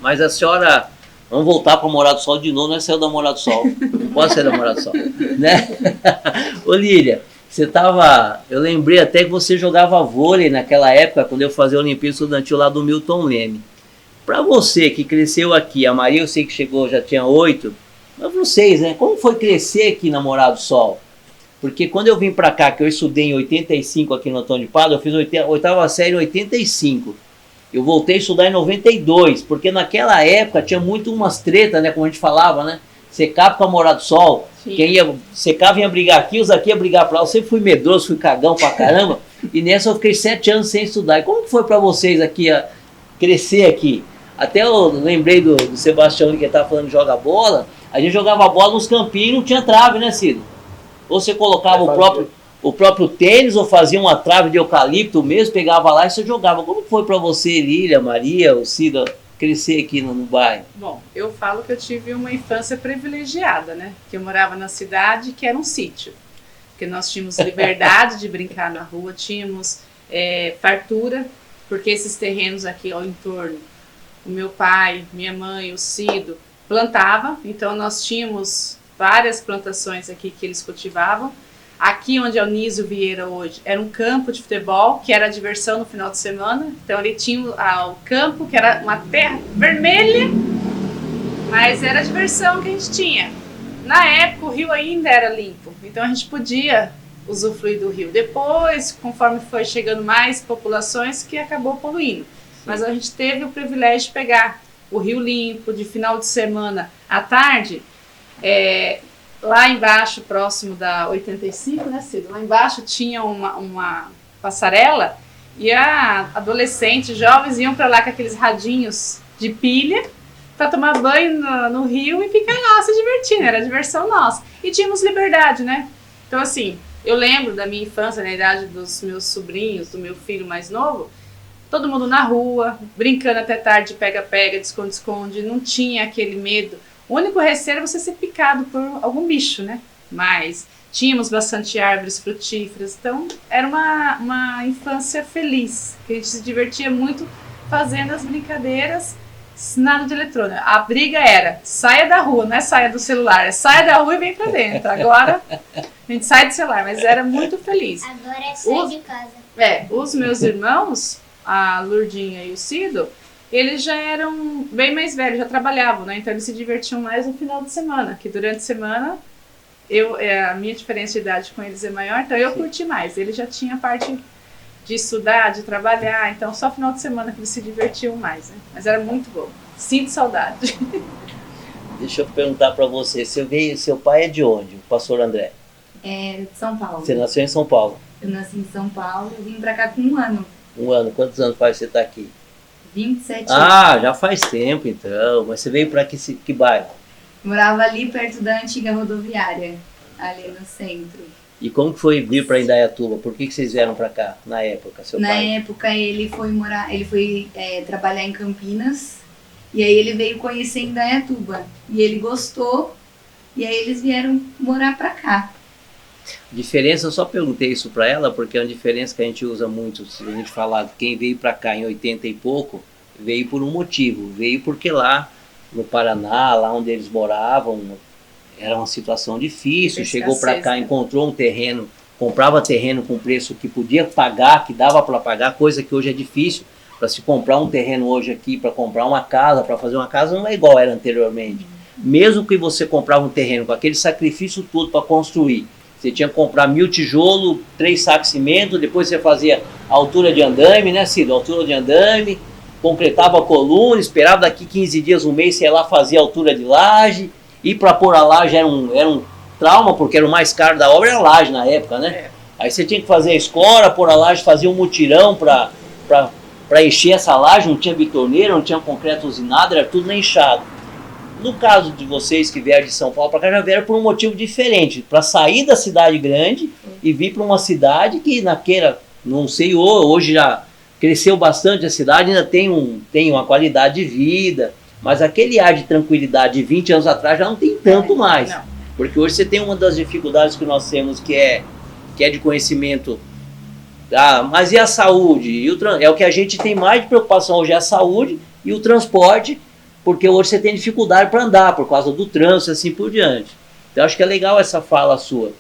Mas a senhora, vamos voltar para Morada do Sol de novo, não é sair da Morada do Sol. Não pode sair da Morada do Sol, né? Ô Lília, eu lembrei até que você jogava vôlei naquela época, quando eu fazia a Olimpíada Estudantil lá do Milton Leme. Para você que cresceu aqui, a Maria eu sei que chegou, já tinha 8, mas vocês, né? Como foi crescer aqui na Morada do Sol? Porque quando eu vim para cá, que eu estudei em 85 aqui no Antônio de Pádua, eu fiz oitava série em 85. Eu voltei a estudar em 92, porque naquela época tinha muito umas tretas, né? Como a gente falava, né? Secava com a Morada do Sol, quem ia secar vinha brigar aqui, os aqui ia brigar para lá. Eu sempre fui medroso, fui cagão pra caramba, e nessa eu fiquei 7 anos sem estudar. E como que foi para vocês aqui, crescer aqui? Até eu lembrei do Sebastião que estava falando de jogar bola. A gente jogava bola nos campinhos e não tinha trave, né, Cido? Ou você colocava o próprio tênis, ou fazia uma trave de eucalipto mesmo, pegava lá e você jogava. Como foi para você, Lília, Maria, o Cido, crescer aqui no bairro? Bom, eu falo que eu tive uma infância privilegiada, né? Que eu morava na cidade, que era um sítio. Porque nós tínhamos liberdade de brincar na rua, tínhamos fartura, porque esses terrenos aqui ao entorno, o meu pai, minha mãe, o Cido, plantava, então nós tínhamos várias plantações aqui que eles cultivavam. Aqui onde é o Nísio Vieira hoje, era um campo de futebol, que era a diversão no final de semana, então ele tinha o campo, que era uma terra vermelha, mas era a diversão que a gente tinha. Na época o rio ainda era limpo, então a gente podia usufruir do rio. Depois, conforme foi chegando mais populações, que acabou poluindo. Mas a gente teve o privilégio de pegar o rio limpo, de final de semana à tarde, lá embaixo, próximo da 85, né, Cido? Lá embaixo tinha uma passarela e adolescentes, jovens iam para lá com aqueles radinhos de pilha para tomar banho no rio e ficar lá se divertindo, era a diversão nossa. E tínhamos liberdade, né? Então, assim, eu lembro da minha infância, na idade dos meus sobrinhos, do meu filho mais novo, todo mundo na rua, brincando até tarde, pega-pega, de esconde-esconde, não tinha aquele medo. O único receio era você ser picado por algum bicho, né? Mas tínhamos bastante árvores frutíferas, então era uma infância feliz, que a gente se divertia muito fazendo as brincadeiras, nada de eletrônico. A briga era, saia da rua, não é saia do celular, é saia da rua e vem pra dentro. Agora a gente sai do celular, mas era muito feliz. Agora é sair de casa. Os meus irmãos, a Lurdinha e o Cido, eles já eram bem mais velhos, já trabalhavam, né? Então eles se divertiam mais no final de semana, que durante a semana a minha diferença de idade com eles é maior, então eu curti mais. Eles já tinham a parte de estudar, de trabalhar, então só final de semana que eles se divertiam mais, né? Mas era muito bom. Sinto saudade. Deixa eu perguntar para você, seu pai é de onde, o pastor André? É de São Paulo. Você nasceu em São Paulo? Eu nasci em São Paulo e vim pra cá com 1 ano. 1 ano, quantos anos faz você estar aqui? 27 anos. Ah, já faz tempo então, mas você veio para que bairro? Morava ali perto da antiga rodoviária, ali no centro. E como que foi vir para Indaiatuba? Por que vocês vieram para cá na época, seu Na pai? época ele foi trabalhar em Campinas e aí ele veio conhecer Indaiatuba e ele gostou e aí eles vieram morar pra cá. Diferença, eu só perguntei isso para ela porque é uma diferença que a gente usa muito. Se a gente falar de quem veio para cá em 80 e pouco, veio por um motivo. Veio porque lá no Paraná, lá onde eles moravam, era uma situação difícil. Chegou para cá, encontrou um terreno, comprava terreno com preço que podia pagar, que dava para pagar, coisa que hoje é difícil. Para se comprar um terreno hoje aqui, para comprar uma casa, para fazer uma casa, não é igual era anteriormente. Mesmo que você comprava um terreno com aquele sacrifício todo para construir, você tinha que comprar 1000 tijolos, 3 sacos de cimento, depois você fazia a altura de andame, né, Cido? A altura de andame, concretava a coluna, esperava daqui 15 dias, um mês, você ia lá fazer a altura de laje. E para pôr a laje era um trauma, porque era o mais caro da obra, era a laje na época, né? Aí você tinha que fazer a escora, pôr a laje, fazer um mutirão para encher essa laje, não tinha bitorneira, não tinha concreto usinado, era tudo na enxada. No caso de vocês que vieram de São Paulo para cá, já vieram por um motivo diferente, para sair da cidade grande e vir para uma cidade que naquela, não sei, hoje já cresceu bastante a cidade, ainda tem uma qualidade de vida, mas aquele ar de tranquilidade de 20 anos atrás já não tem tanto mais. Não. Porque hoje você tem uma das dificuldades que nós temos que é de conhecimento. Mas e a saúde? É o que a gente tem mais de preocupação hoje, é a saúde e o transporte, porque hoje você tem dificuldade para andar por causa do trânsito e assim por diante. Então acho que é legal essa fala sua.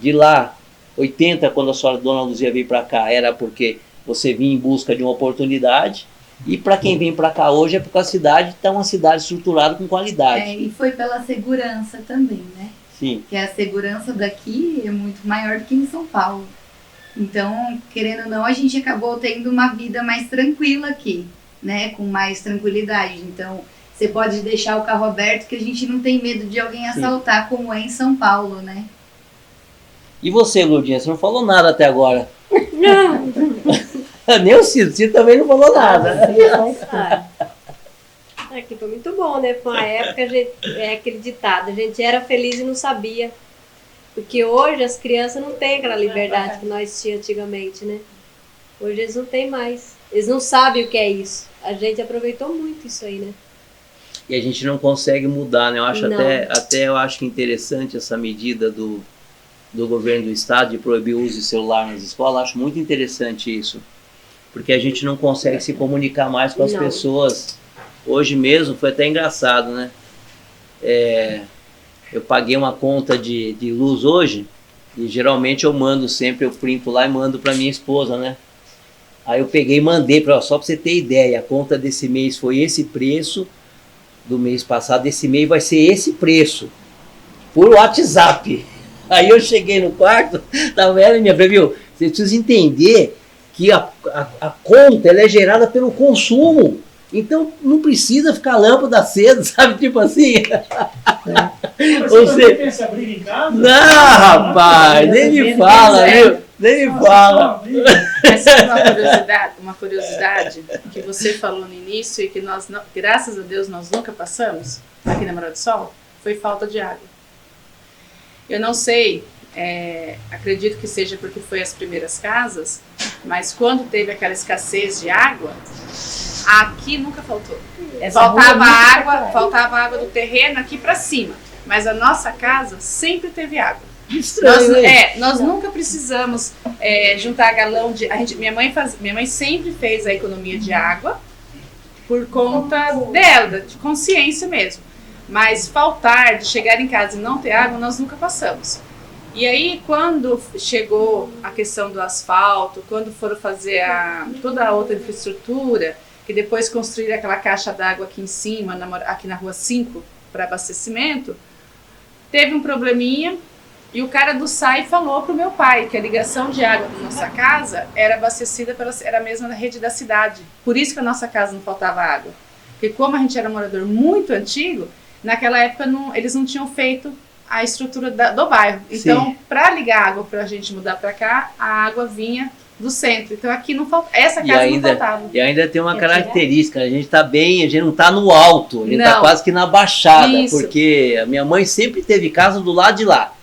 De lá, 80, quando a senhora Dona Luzia veio para cá, era porque você vinha em busca de uma oportunidade. E para quem vem para cá hoje é porque a cidade está uma cidade estruturada com qualidade. E foi pela segurança também, né? Sim. Que a segurança daqui é muito maior do que em São Paulo. Então, querendo ou não, a gente acabou tendo uma vida mais tranquila aqui, né? Com mais tranquilidade. Então, você pode deixar o carro aberto que a gente não tem medo de alguém assaltar, como é em São Paulo, né? E você, Lourdinha, você não falou nada até agora. Não. Nem o Cido também não falou nada. Aqui foi muito bom, né? Foi uma época, aquele ditado, a gente era feliz e não sabia. Porque hoje as crianças não têm aquela liberdade que nós tínhamos antigamente, né? Hoje eles não têm mais. Eles não sabem o que é isso. A gente aproveitou muito isso aí, né? E a gente não consegue mudar, né? Eu acho até eu acho interessante essa medida do governo do estado de proibir o uso de celular nas escolas. Eu acho muito interessante isso. Porque a gente não consegue se comunicar mais com as pessoas. Hoje mesmo foi até engraçado, né? Eu paguei uma conta de luz hoje e geralmente eu printo lá e mando para minha esposa, né? Aí eu peguei e mandei só para você ter ideia, a conta desse mês foi esse preço, do mês passado, desse mês vai ser esse preço, por WhatsApp. Aí eu cheguei no quarto, tava ela e minha filha, viu? Você precisa entender que a conta ela é gerada pelo consumo. Então não precisa ficar lâmpada acesa, sabe? Tipo assim. Você pensa a briga em casa? Não, rapaz, nem me fala, viu? Nem me fala. Mas sabe uma curiosidade que você falou no início e que nós, graças a Deus, nós nunca passamos aqui na Morada do Sol? Foi falta de água. Eu não sei, acredito que seja porque foi as primeiras casas, mas quando teve aquela escassez de água, aqui nunca faltou. Faltava água do terreno aqui para cima, mas a nossa casa sempre teve água. Estranho, nós nunca precisamos juntar galão de... Minha mãe sempre fez a economia de água por conta dela, de consciência mesmo. Mas faltar, de chegar em casa e não ter água, nós nunca passamos. E aí, quando chegou a questão do asfalto, quando foram fazer toda a outra infraestrutura, que depois construíram aquela caixa d'água aqui em cima, aqui na rua 5, para abastecimento, teve um probleminha e o cara do SAI falou para o meu pai que a ligação de água da nossa casa era abastecida era a mesma da rede da cidade. Por isso que a nossa casa não faltava água. Porque como a gente era morador muito antigo, naquela época eles não tinham feito a estrutura do bairro. Então, para ligar água para a gente mudar para cá, a água vinha do centro. Então aqui não falta, essa casa não faltava. E ainda tem uma característica, a gente não está no alto, a gente está quase que na baixada, porque a minha mãe sempre teve casa do lado de lá.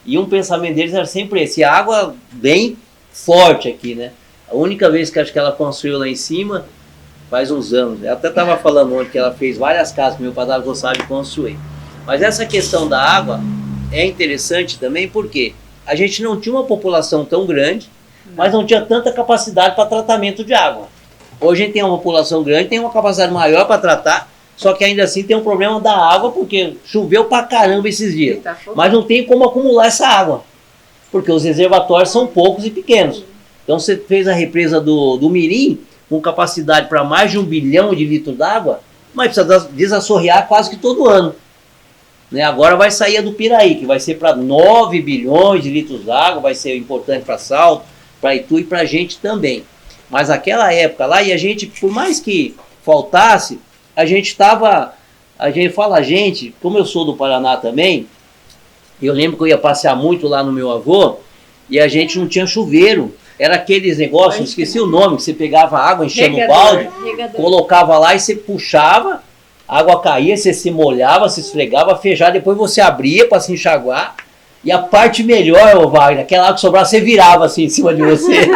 E um pensamento deles era sempre esse, água bem forte aqui, né? A única vez que acho que ela construiu lá em cima, faz uns anos. Ela até estava falando ontem que ela fez várias casas que meu padrasto gostava de construir. Mas essa questão da água é interessante também porque a gente não tinha uma população tão grande, mas não tinha tanta capacidade para tratamento de água. Hoje a gente tem uma população grande, tem uma capacidade maior para tratar, só que ainda assim tem um problema da água, porque choveu pra caramba esses dias. Mas não tem como acumular essa água, porque os reservatórios são poucos e pequenos. Então você fez a represa do Mirim, com capacidade para mais de 1 bilhão de litros d'água, mas precisa desassorrear quase que todo ano. Né? Agora vai sair a do Piraí, que vai ser para 9 bilhões de litros d'água, vai ser importante para Salto, para Itu e para a gente também. Mas aquela época lá, e a gente, por mais que faltasse, a gente como eu sou do Paraná também, eu lembro que eu ia passear muito lá no meu avô, e a gente não tinha chuveiro. Era aqueles negócios, esqueci o nome, que você pegava água, enchia no balde, colocava lá e você puxava, a água caía, você se molhava, se esfregava, fechava, depois você abria para se enxaguar. E a parte melhor, ô Wagner, aquela água que sobrava, você virava assim em cima de você.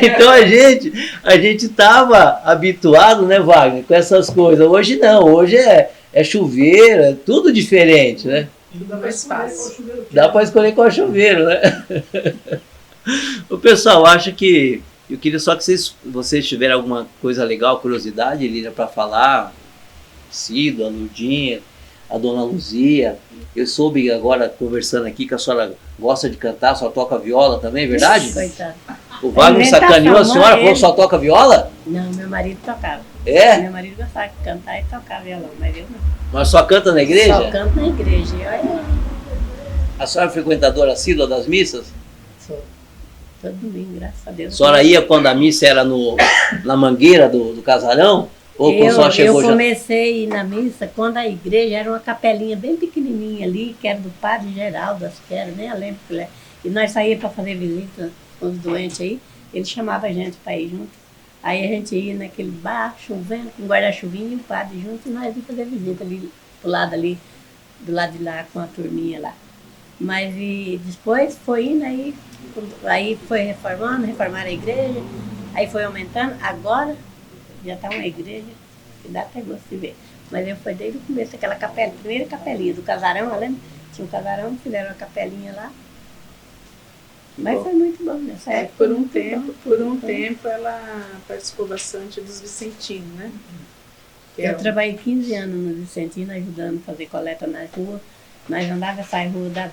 Então a gente estava habituado, né, Wagner, com essas coisas. Hoje não, hoje é chuveiro, é tudo diferente, né? Dá para escolher qual chuveiro, né? O pessoal acha que... Eu queria só que vocês tiverem alguma coisa legal, curiosidade, Lília, para falar. Cido, a Lurdinha, a Dona Luzia. Eu soube agora, conversando aqui, que a senhora gosta de cantar, a senhora toca viola também, é verdade? Coitado. O Wagner sacaneou a senhora, falou que só toca viola? Não, meu marido tocava. É? Meu marido gostava de cantar e tocar violão, mas eu não. Mas só canta na igreja? Só canto na igreja. Olha, A senhora é frequentadora assídua das missas? sou. Todo domingo, graças a Deus. A senhora ia quando a missa era na mangueira do casarão? Ou quando a senhora chegou eu comecei a ir na missa quando a igreja era uma capelinha bem pequenininha ali, que era do Padre Geraldo, acho que era, nem eu lembro que ele é. E nós saíamos para fazer visita com os doentes aí, ele chamava a gente para ir junto. Aí a gente ia naquele bar, chovendo, com guarda-chuvinho e o padre junto, e nós íamos fazer visita ali, do lado de lá, com a turminha lá. Mas e depois foi indo aí foi reformaram a igreja, aí foi aumentando, agora já está uma igreja que dá até gosto de ver. Mas eu fui desde o começo, aquela primeira capelinha do casarão, eu lembro, tinha um casarão, fizeram uma capelinha lá. Mas foi muito bom nessa época. Por um tempo ela participou bastante dos Vicentinos, né? Eu trabalhei 15 anos no Vicentino, ajudando a fazer coleta nas ruas. Nós andávamos essa rua da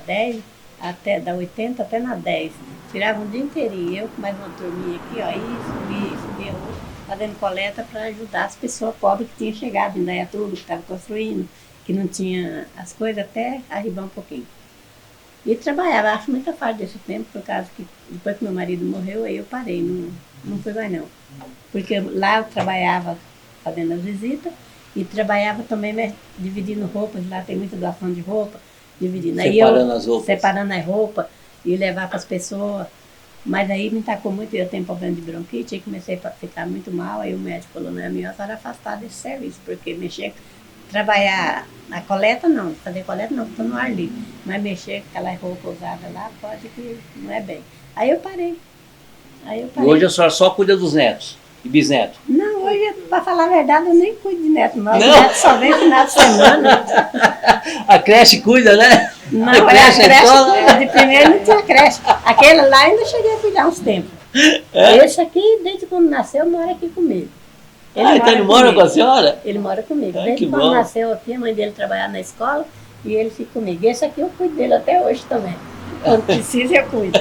10 até da 80 até na 10. Tirava um dia inteirinho, eu com mais uma turminha aqui, ó, subia fazendo coleta para ajudar as pessoas pobres que tinham chegado em Indaiatuba, que estavam construindo, que não tinha as coisas, até arribar um pouquinho. E trabalhava, acho muita falta desse tempo, por causa que depois que meu marido morreu, aí eu parei, não fui mais não. Porque lá eu trabalhava fazendo as visitas e trabalhava também, né, dividindo roupas, lá tem muita doação de roupa, dividindo. Separando as roupas. Separando as roupas e levar para as pessoas. Mas aí me tacou muito, eu tenho problema de bronquite, aí comecei a ficar muito mal, aí o médico falou, não é melhor para afastar desse serviço, porque trabalhar na coleta não, fazer coleta não, estou no ar livre, mas mexer com aquela roupa usada lá, pode que não é bem. Aí eu parei. E hoje a senhora só cuida dos netos e bisnetos? Não, hoje, para falar a verdade, eu nem cuido de neto, mas os netos só vem no final de semana. A creche cuida, né? Não, a creche cuida, de primeiro não tinha creche. Aquele lá ainda cheguei a cuidar uns tempos. Esse aqui, desde quando nasceu, mora aqui comigo. Então ele mora com a senhora? Ele mora comigo. Ai, desde que quando bom. nasceu aqui, a mãe dele trabalhava na escola e ele fica comigo. Esse aqui eu cuido dele até hoje também. Quando precisa eu cuido.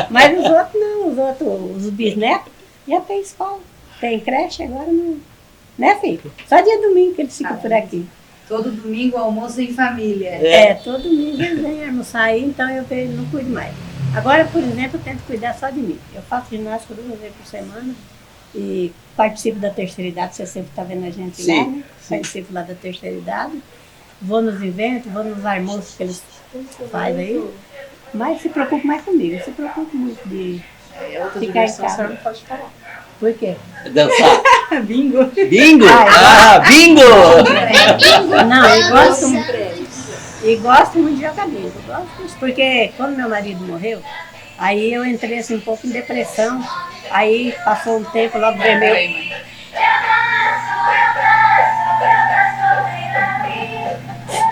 Mas os outros não, os bisnetos já tem escola. Tem creche, agora não. Né, filho? Só dia domingo que eles ficam por aqui. Todo domingo almoço em família. Todo domingo eles vêm almoçar aí, então eu não cuido mais. Agora, por exemplo, eu tento cuidar só de mim. Eu faço ginástica 2 vezes por semana e participo da terceira idade, você sempre está vendo a gente lá, né? Participo lá da terceira idade. Vou nos eventos, vou nos almoços que eles fazem aí. Mas se preocupa mais comigo, se preocupa muito de ficar em casa. Não pode falar. Por quê? Dançar. Bingo. Bingo? Bingo! Não, eu gosto. E gosto muito de jogar bingo. Gosto disso, porque quando meu marido morreu, aí eu entrei assim, um pouco em depressão. Aí passou um tempo, logo veio meu.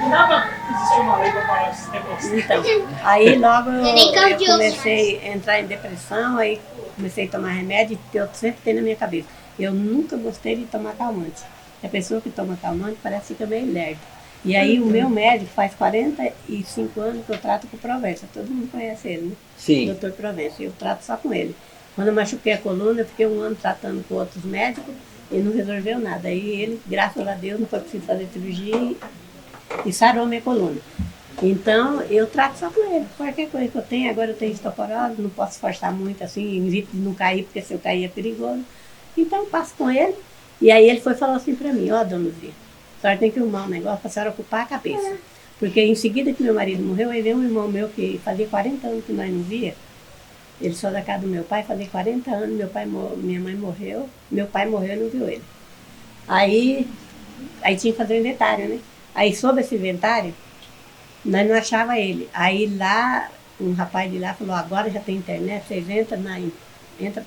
Não dá pra existir uma lei pra falar desses negócios. Então, aí logo nem eu cardioso. comecei a entrar em depressão, aí comecei a tomar remédio e eu sempre tenho na minha cabeça. Eu nunca gostei de tomar calmante. A pessoa que toma calmante parece que fica meio lerda. E aí o meu médico faz 45 anos que eu trato com o Provença. Todo mundo conhece ele, né? Sim. Doutor Provença. Eu trato só com ele. Quando eu machuquei a coluna, eu fiquei um ano tratando com outros médicos e não resolveu nada. Aí ele, graças a Deus, não foi preciso fazer cirurgia e sarou minha coluna. Então, eu trato só com ele. Qualquer coisa que eu tenho, agora eu tenho osteoporose, não posso forçar muito assim, evito de não cair, porque se eu cair é perigoso. Então, eu passo com ele. E aí ele foi e falou assim pra mim, ó, dona Luzia, a senhora tem que arrumar um negócio pra senhora ocupar a cabeça. Porque em seguida que meu marido morreu, aí veio um irmão meu que fazia 40 anos que nós não via. Ele saiu da casa do meu pai, fazia 40 anos, minha mãe morreu, meu pai morreu e não viu ele. Aí tinha que fazer o inventário, né? Aí sobre esse inventário, nós não achava ele. Aí lá, um rapaz de lá falou, agora já tem internet, vocês entram entra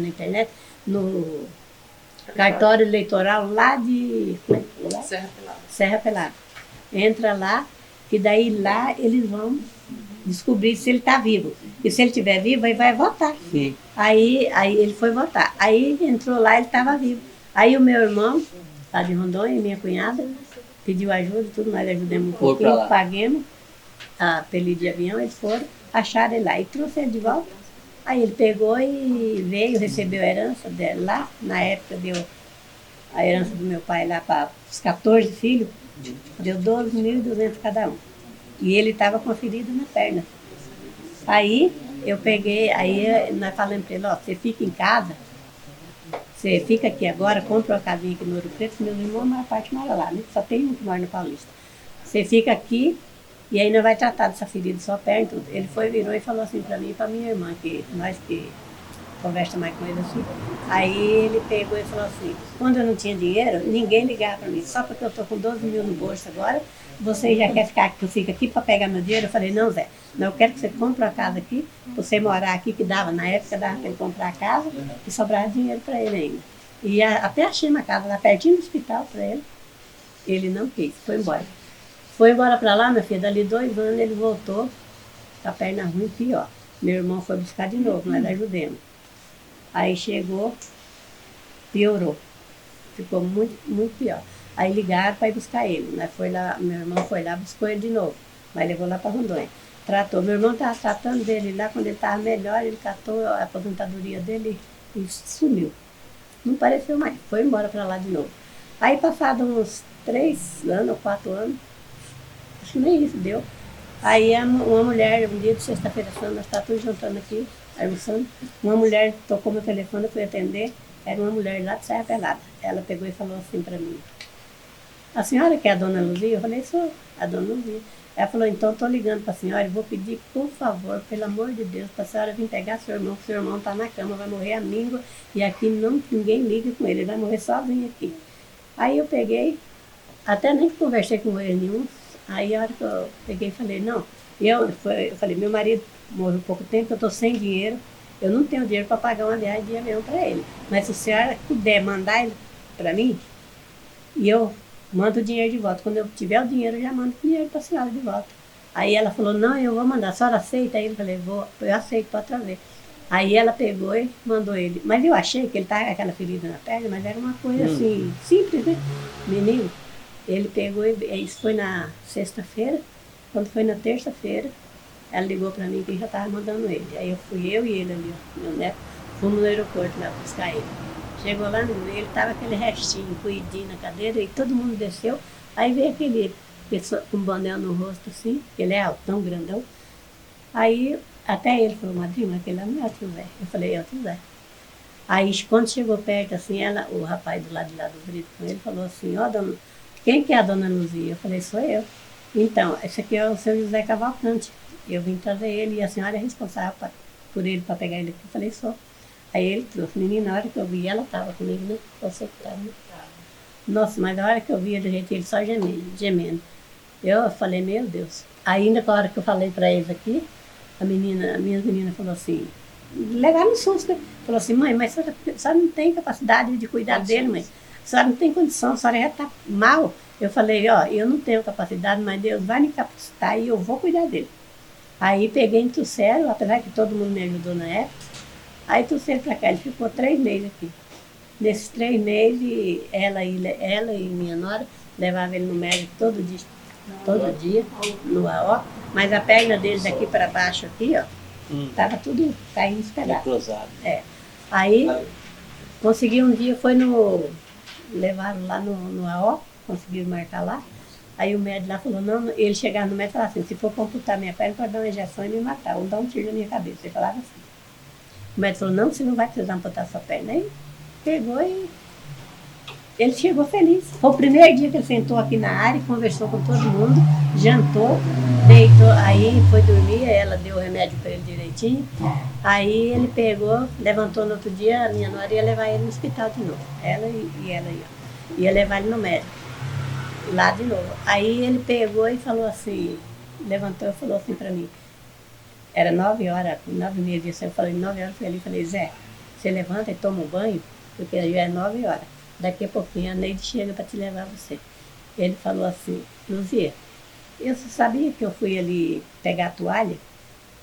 na internet, no cartório eleitoral lá de Serra Pelada. Entra lá, e daí lá eles vão descobrir se ele está vivo. E se ele estiver vivo, aí vai votar. Sim. Aí ele foi votar. Aí entrou lá, ele estava vivo. Aí o meu irmão, lá de Rondônia, minha cunhada, pediu ajuda, tudo, nós ajudamos um pouquinho, paguemos a peli de avião, eles foram, acharam ele lá e trouxeram ele de volta. Aí ele pegou e veio, recebeu a herança dele lá, na época deu a herança do meu pai lá para os 14 filhos, deu 12.200 cada um. E ele estava com a ferida na perna. Aí eu peguei, aí nós falamos para ele, ó, você fica em casa, você fica aqui agora, compra uma casinha aqui no Ouro Preto, meus irmãos, a maior parte mora lá, né? Só tem um que mora no Paulista. Você fica aqui e aí nós vai tratar dessa ferida só perto. Ele foi, virou e falou assim para mim e para minha irmã, que nós que conversa mais com ele assim. Aí ele pegou e falou assim, quando eu não tinha dinheiro, ninguém ligava para mim, só porque eu tô com 12 mil no bolso agora, você já quer ficar que eu fique aqui para pegar meu dinheiro? Eu falei, não, Zé, eu quero que você compre uma casa aqui, pra você morar aqui, que dava, na época dava para ele comprar a casa e sobrava dinheiro para ele ainda. E até achei uma casa lá pertinho do hospital para ele. Ele não quis, foi embora. Foi embora para lá, minha filha, dali 2 anos ele voltou, com a perna ruim, pior. Meu irmão foi buscar de novo, nós ajudamos. Aí chegou, piorou, ficou muito, muito pior. Aí ligaram para ir buscar ele, nós foi lá, meu irmão foi lá, buscou ele de novo, mas levou lá para Rondônia. Tratou, meu irmão estava tratando dele lá, quando ele estava melhor, ele catou a aposentadoria dele e sumiu. Não apareceu mais, foi embora para lá de novo. Aí passados uns 3 anos ou 4 anos, acho que nem isso deu. Aí uma mulher, um dia de sexta-feira santa, nós estávamos todos jantando aqui, almoçando, uma mulher tocou meu telefone, eu fui atender, era uma mulher lá de Serra Pelada. Ela pegou e falou assim para mim, a senhora que é a dona Luzia? Eu falei, sou a dona Luzia. Ela falou, então estou ligando para a senhora e vou pedir, por favor, pelo amor de Deus, para a senhora vir pegar seu irmão, que seu irmão está na cama, vai morrer a míngua e aqui ninguém liga com ele, ele vai morrer sozinho aqui. Aí eu peguei, até nem conversei com ele nenhum, aí a hora que eu peguei e falei, não, eu falei, meu marido morreu há pouco tempo, eu estou sem dinheiro, eu não tenho dinheiro para pagar uma viagem de avião para ele, mas se a senhora puder mandar ele para mim, e eu mando o dinheiro de volta. Quando eu tiver o dinheiro, eu já mando o dinheiro para a senhora de volta. Aí ela falou, não, eu vou mandar, a senhora aceita? Aí eu falei, vou, eu aceito, pode trazer. Aí ela pegou e mandou ele. Mas eu achei que ele estava com aquela ferida na perna, mas era uma coisa assim, simples, né? Menino, ele pegou e isso foi na sexta-feira. Quando foi na terça-feira, ela ligou para mim que já estava mandando ele. Aí eu fui, eu e ele ali, meu neto, fomos no aeroporto lá buscar ele. Chegou lá, ele estava aquele restinho, cuidinho na cadeira, e todo mundo desceu. Aí veio aquele pessoa com boné no rosto assim, ele é altão, grandão. Aí até ele falou, madrinha, mas aquele lá não é o tio Zé. Eu falei, é o tio Zé. Aí quando chegou perto, assim, o rapaz do lado de lá do brito com ele falou assim, ó, dona, quem que é a dona Luzia? Eu falei, sou eu. Então, esse aqui é o seu José Cavalcante. Eu vim trazer ele e a senhora é responsável por ele, para pegar ele aqui. Eu falei, sou. Aí ele trouxe, menina, na hora que eu vi, ela estava comigo, né? Você que estava, né? Nossa, mas na hora que eu vi, ele só gemendo. Eu falei, meu Deus. Ainda na hora que eu falei para eles aqui, a minha menina falou assim, levaram um susto, né? Falou assim, mãe, mas a senhora não tem capacidade de cuidar dele, mãe. A senhora não tem condição, a senhora já está mal. Eu falei, ó, eu não tenho capacidade, mas Deus vai me capacitar e eu vou cuidar dele. Aí peguei em trouxeram, apesar que todo mundo me ajudou na época, aí trouxeram para cá, ele ficou 3 meses aqui. Nesses 3 meses, ela e minha nora levavam ele no médico todo dia, no AO, mas a perna dele daqui para baixo aqui, ó, tava tudo caindo os pedaços. Cruzado. Aí, consegui um dia, levaram lá no AO, conseguiram marcar lá. Aí o médico lá falou, não, ele chegava no médico e falava assim, se for computar minha perna, pode dar uma injeção e me matar, ou dar um tiro na minha cabeça. Ele falava assim. O médico falou, não, você não vai precisar amputar sua perna. Aí pegou e ele chegou feliz. Foi o primeiro dia que ele sentou aqui na área, conversou com todo mundo, jantou, deitou, aí foi dormir, ela deu o remédio para ele direitinho. Aí ele pegou, levantou no outro dia, a minha nora ia levar ele no hospital de novo. Ela e ela ia levar ele no médico, lá de novo. Aí ele pegou e falou assim, levantou e falou assim para mim, era 9 horas, 9h30 disso, eu falei, 9 horas, eu falei, Zé, você levanta e toma um banho, porque já é 9 horas. Daqui a pouquinho a Neide chega para te levar você. Ele falou assim, Luzia, eu sabia que eu fui ali pegar a toalha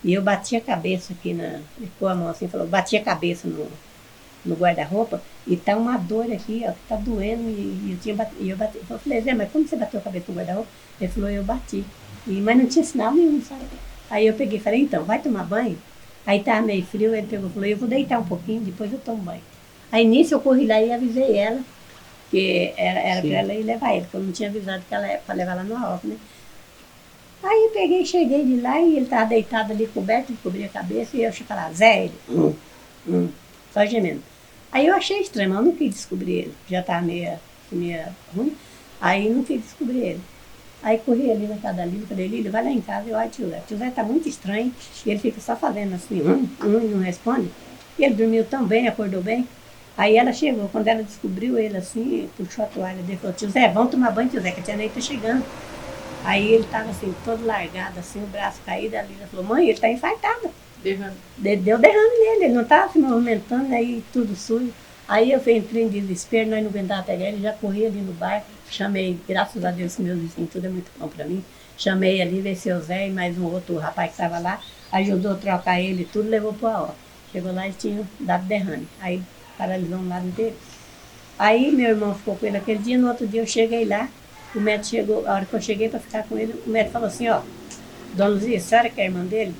e eu bati a cabeça aqui ele pôs a mão assim, falou, bati a cabeça no guarda-roupa e tá uma dor aqui, ó, que tá doendo e eu bati. Eu falei, Zé, mas como você bateu a cabeça no guarda-roupa? Ele falou, eu bati. Mas não tinha sinal nenhum, sabe? Aí eu peguei e falei, então, vai tomar banho? Aí tava meio frio, ele pegou e falou, eu vou deitar um pouquinho, depois eu tomo banho. Aí nisso eu corri lá e avisei ela, que era para ela ir levar ele, porque eu não tinha avisado que ela era para levar lá no alto, né? Aí eu peguei, cheguei de lá e ele estava deitado ali coberto, ele cobria a cabeça, e eu falava, Zé, ele, só gemendo. Aí eu achei estranho, mas eu não quis descobrir ele, já estava meio ruim, aí não quis descobrir ele. Aí corri ali na casa da Lília, falei, Lília, vai lá em casa e olha tio Zé está muito estranho, e ele fica só fazendo assim, e não responde. E ele dormiu tão bem, acordou bem. Aí ela chegou, quando ela descobriu ele assim, puxou a toalha dele e falou, tio Zé, vamos tomar banho, tio Zé, que a tia Neide tá chegando. Aí ele estava assim, todo largado, assim, o braço caído, a Lília falou, mãe, ele está infartado. Derrame. Deu derrame nele, ele não estava se movimentando, aí tudo sujo. Aí eu entrei em desespero, nós não aguentávamos pegar ele, já corri ali no bar, chamei, graças a Deus, meus vizinhos, tudo é muito bom para mim. Chamei ali, veio seu Zé e mais um outro rapaz que estava lá, ajudou a trocar ele e tudo, levou para a hora. Chegou lá e tinha dado derrame. Aí paralisou um lado inteiro. Aí meu irmão ficou com ele aquele dia, no outro dia eu cheguei lá, o médico chegou, a hora que eu cheguei para ficar com ele, o médico falou assim, ó, Dona Luzia, a senhora que é irmã dele?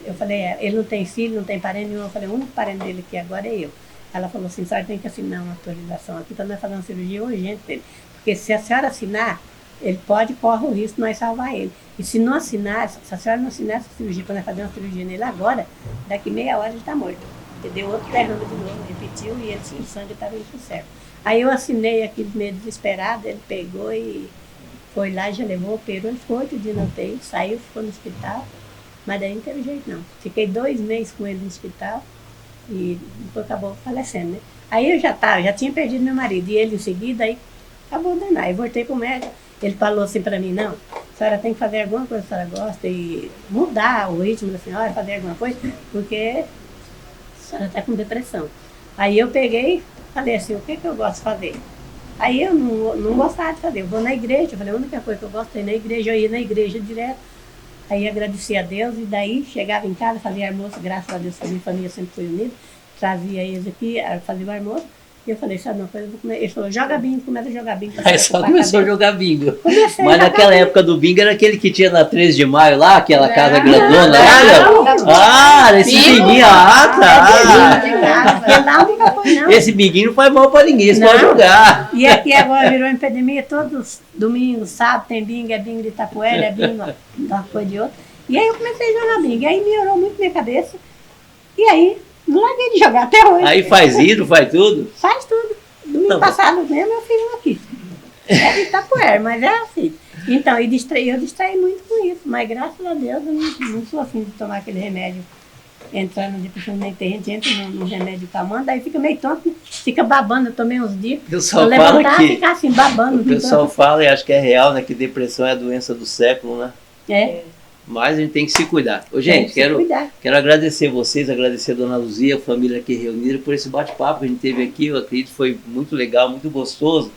Eu falei, ele não tem filho, não tem parente nenhum. Eu falei, o único parente dele aqui agora é eu. Ela falou assim, a senhora tem que assinar uma autorização aqui para nós fazer uma cirurgia urgente dele. Porque se a senhora assinar, ele corre o risco de nós salvar ele. E se não assinar, se a senhora não assinar essa cirurgia, para nós fazer uma cirurgia nele agora, daqui meia hora ele está morto. Ele deu outro derrame de novo, repetiu e o sangue estava indo pro céu. Aí eu assinei aqui meio desesperado, ele pegou e foi lá, já levou, operou, ele ficou 8 dias na UTI, saiu, ficou no hospital, mas daí não teve jeito não. Fiquei 2 meses com ele no hospital e depois acabou falecendo, né? Aí eu já tinha perdido meu marido e ele em seguida, aí acabou dando. Aí voltei pro médico, ele falou assim para mim, não, a senhora tem que fazer alguma coisa que a senhora gosta e mudar o ritmo da senhora, fazer alguma coisa, porque a senhora está com depressão. Aí eu peguei, falei assim, o que eu gosto de fazer? Aí eu não gostava de fazer, eu vou na igreja, eu falei, a única coisa que eu gosto é ir na igreja, eu ia na igreja direto. Aí agradeci a Deus e daí chegava em casa, fazia almoço, graças a Deus que a minha família sempre foi unida, trazia eles aqui, fazia o almoço. E eu falei, sabe uma coisa, eu vou comer. Ele falou, joga bingo, começa a jogar bingo. Aí só começou a jogar bingo. Mas naquela época do bingo era aquele que tinha na 13 de maio lá, aquela casa grandona lá. Esse binguinho, tá. Esse binguinho não faz mal pra ninguém, você pode jogar. E aqui agora virou epidemia, todos domingos, sábado tem bingo, é bingo de Itapuera, é bingo de uma coisa de outra. E aí eu comecei a jogar bingo, e aí melhorou muito minha cabeça. E aí, não larguei de jogar até hoje. Aí faz hidro, faz tudo? Faz tudo. Domingo passado mesmo eu fiz um aqui. É de Itapuera, mas é assim. Então, eu distraí muito com isso. Mas graças a Deus eu não sou assim de tomar aquele remédio entrando em depressão, nem tem gente entra no remédio calmante, aí fica meio tonto, fica babando. Eu tomei uns dias. O pessoal eu fala levantar e que ficar assim, babando. o pessoal fala e acho que é real, né? Que depressão é a doença do século, né? É. Mas a gente tem que se cuidar. Ô, Tem gente, que se cuidar. quero agradecer vocês, agradecer a Dona Luzia, a família aqui reunida por esse bate-papo que a gente teve aqui. Eu acredito que foi muito legal, muito gostoso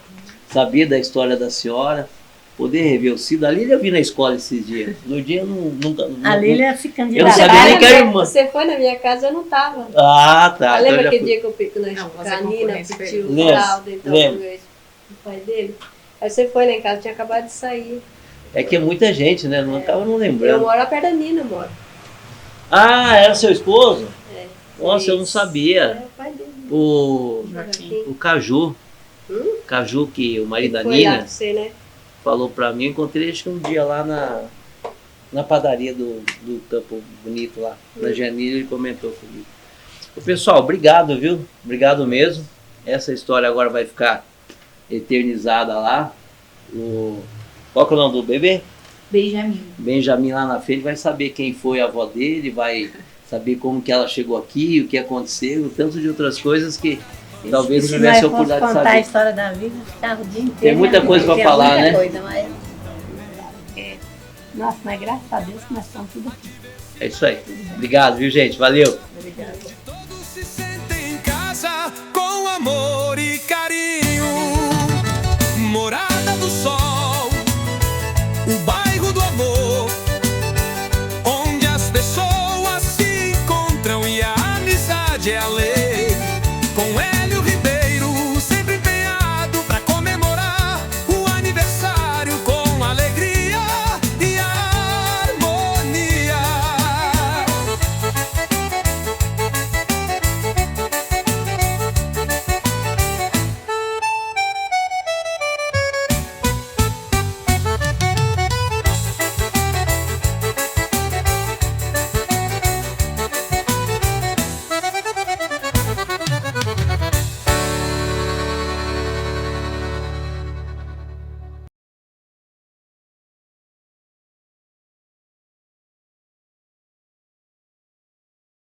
saber da história da senhora, poder rever o Cido. A Lília eu vi na escola esses dias. No dia eu nunca. A Lília ficando de Eu não lado. sabia nem que era irmã. Você foi na minha casa, eu não tava. Ah, tá. Lembra Então já aquele fui. dia que eu pico na Não, fazer Canina, concorrência pro tio Lembro, Geraldo, então, lembro. o pai dele? Aí você foi lá em casa, tinha acabado de sair. É que é muita gente, né? Não acaba não Eu lembrando. moro lá perto da Nina, moro. Ah, era seu esposo? É. Nossa, eu não É sabia. o pai dele. O, Joaquim. o Caju. Caju, que o marido da Foi lá Nina, pra você, né? falou pra mim. Eu encontrei acho que um dia lá na padaria do Campo Bonito lá, na Janine, ele comentou comigo. Ô, pessoal, obrigado, viu? Obrigado mesmo. Essa história agora vai ficar eternizada lá. Qual que é o nome do bebê? Benjamin. Benjamin lá na frente vai saber quem foi a avó dele, vai saber como que ela chegou aqui, o que aconteceu, tanto de outras coisas que talvez não Se tivesse nós a oportunidade de fosse contar a saber. história da vida, ficava o dia inteiro. Tem muita né? coisa pra Tem falar, muita né? Coisa, mas... Nossa, mas graças a Deus que nós estamos tudo aqui. É isso aí. Obrigado, viu, gente? Valeu. Obrigada. Todos se sentem em casa com amor e carinho. Morada do Sol, o bairro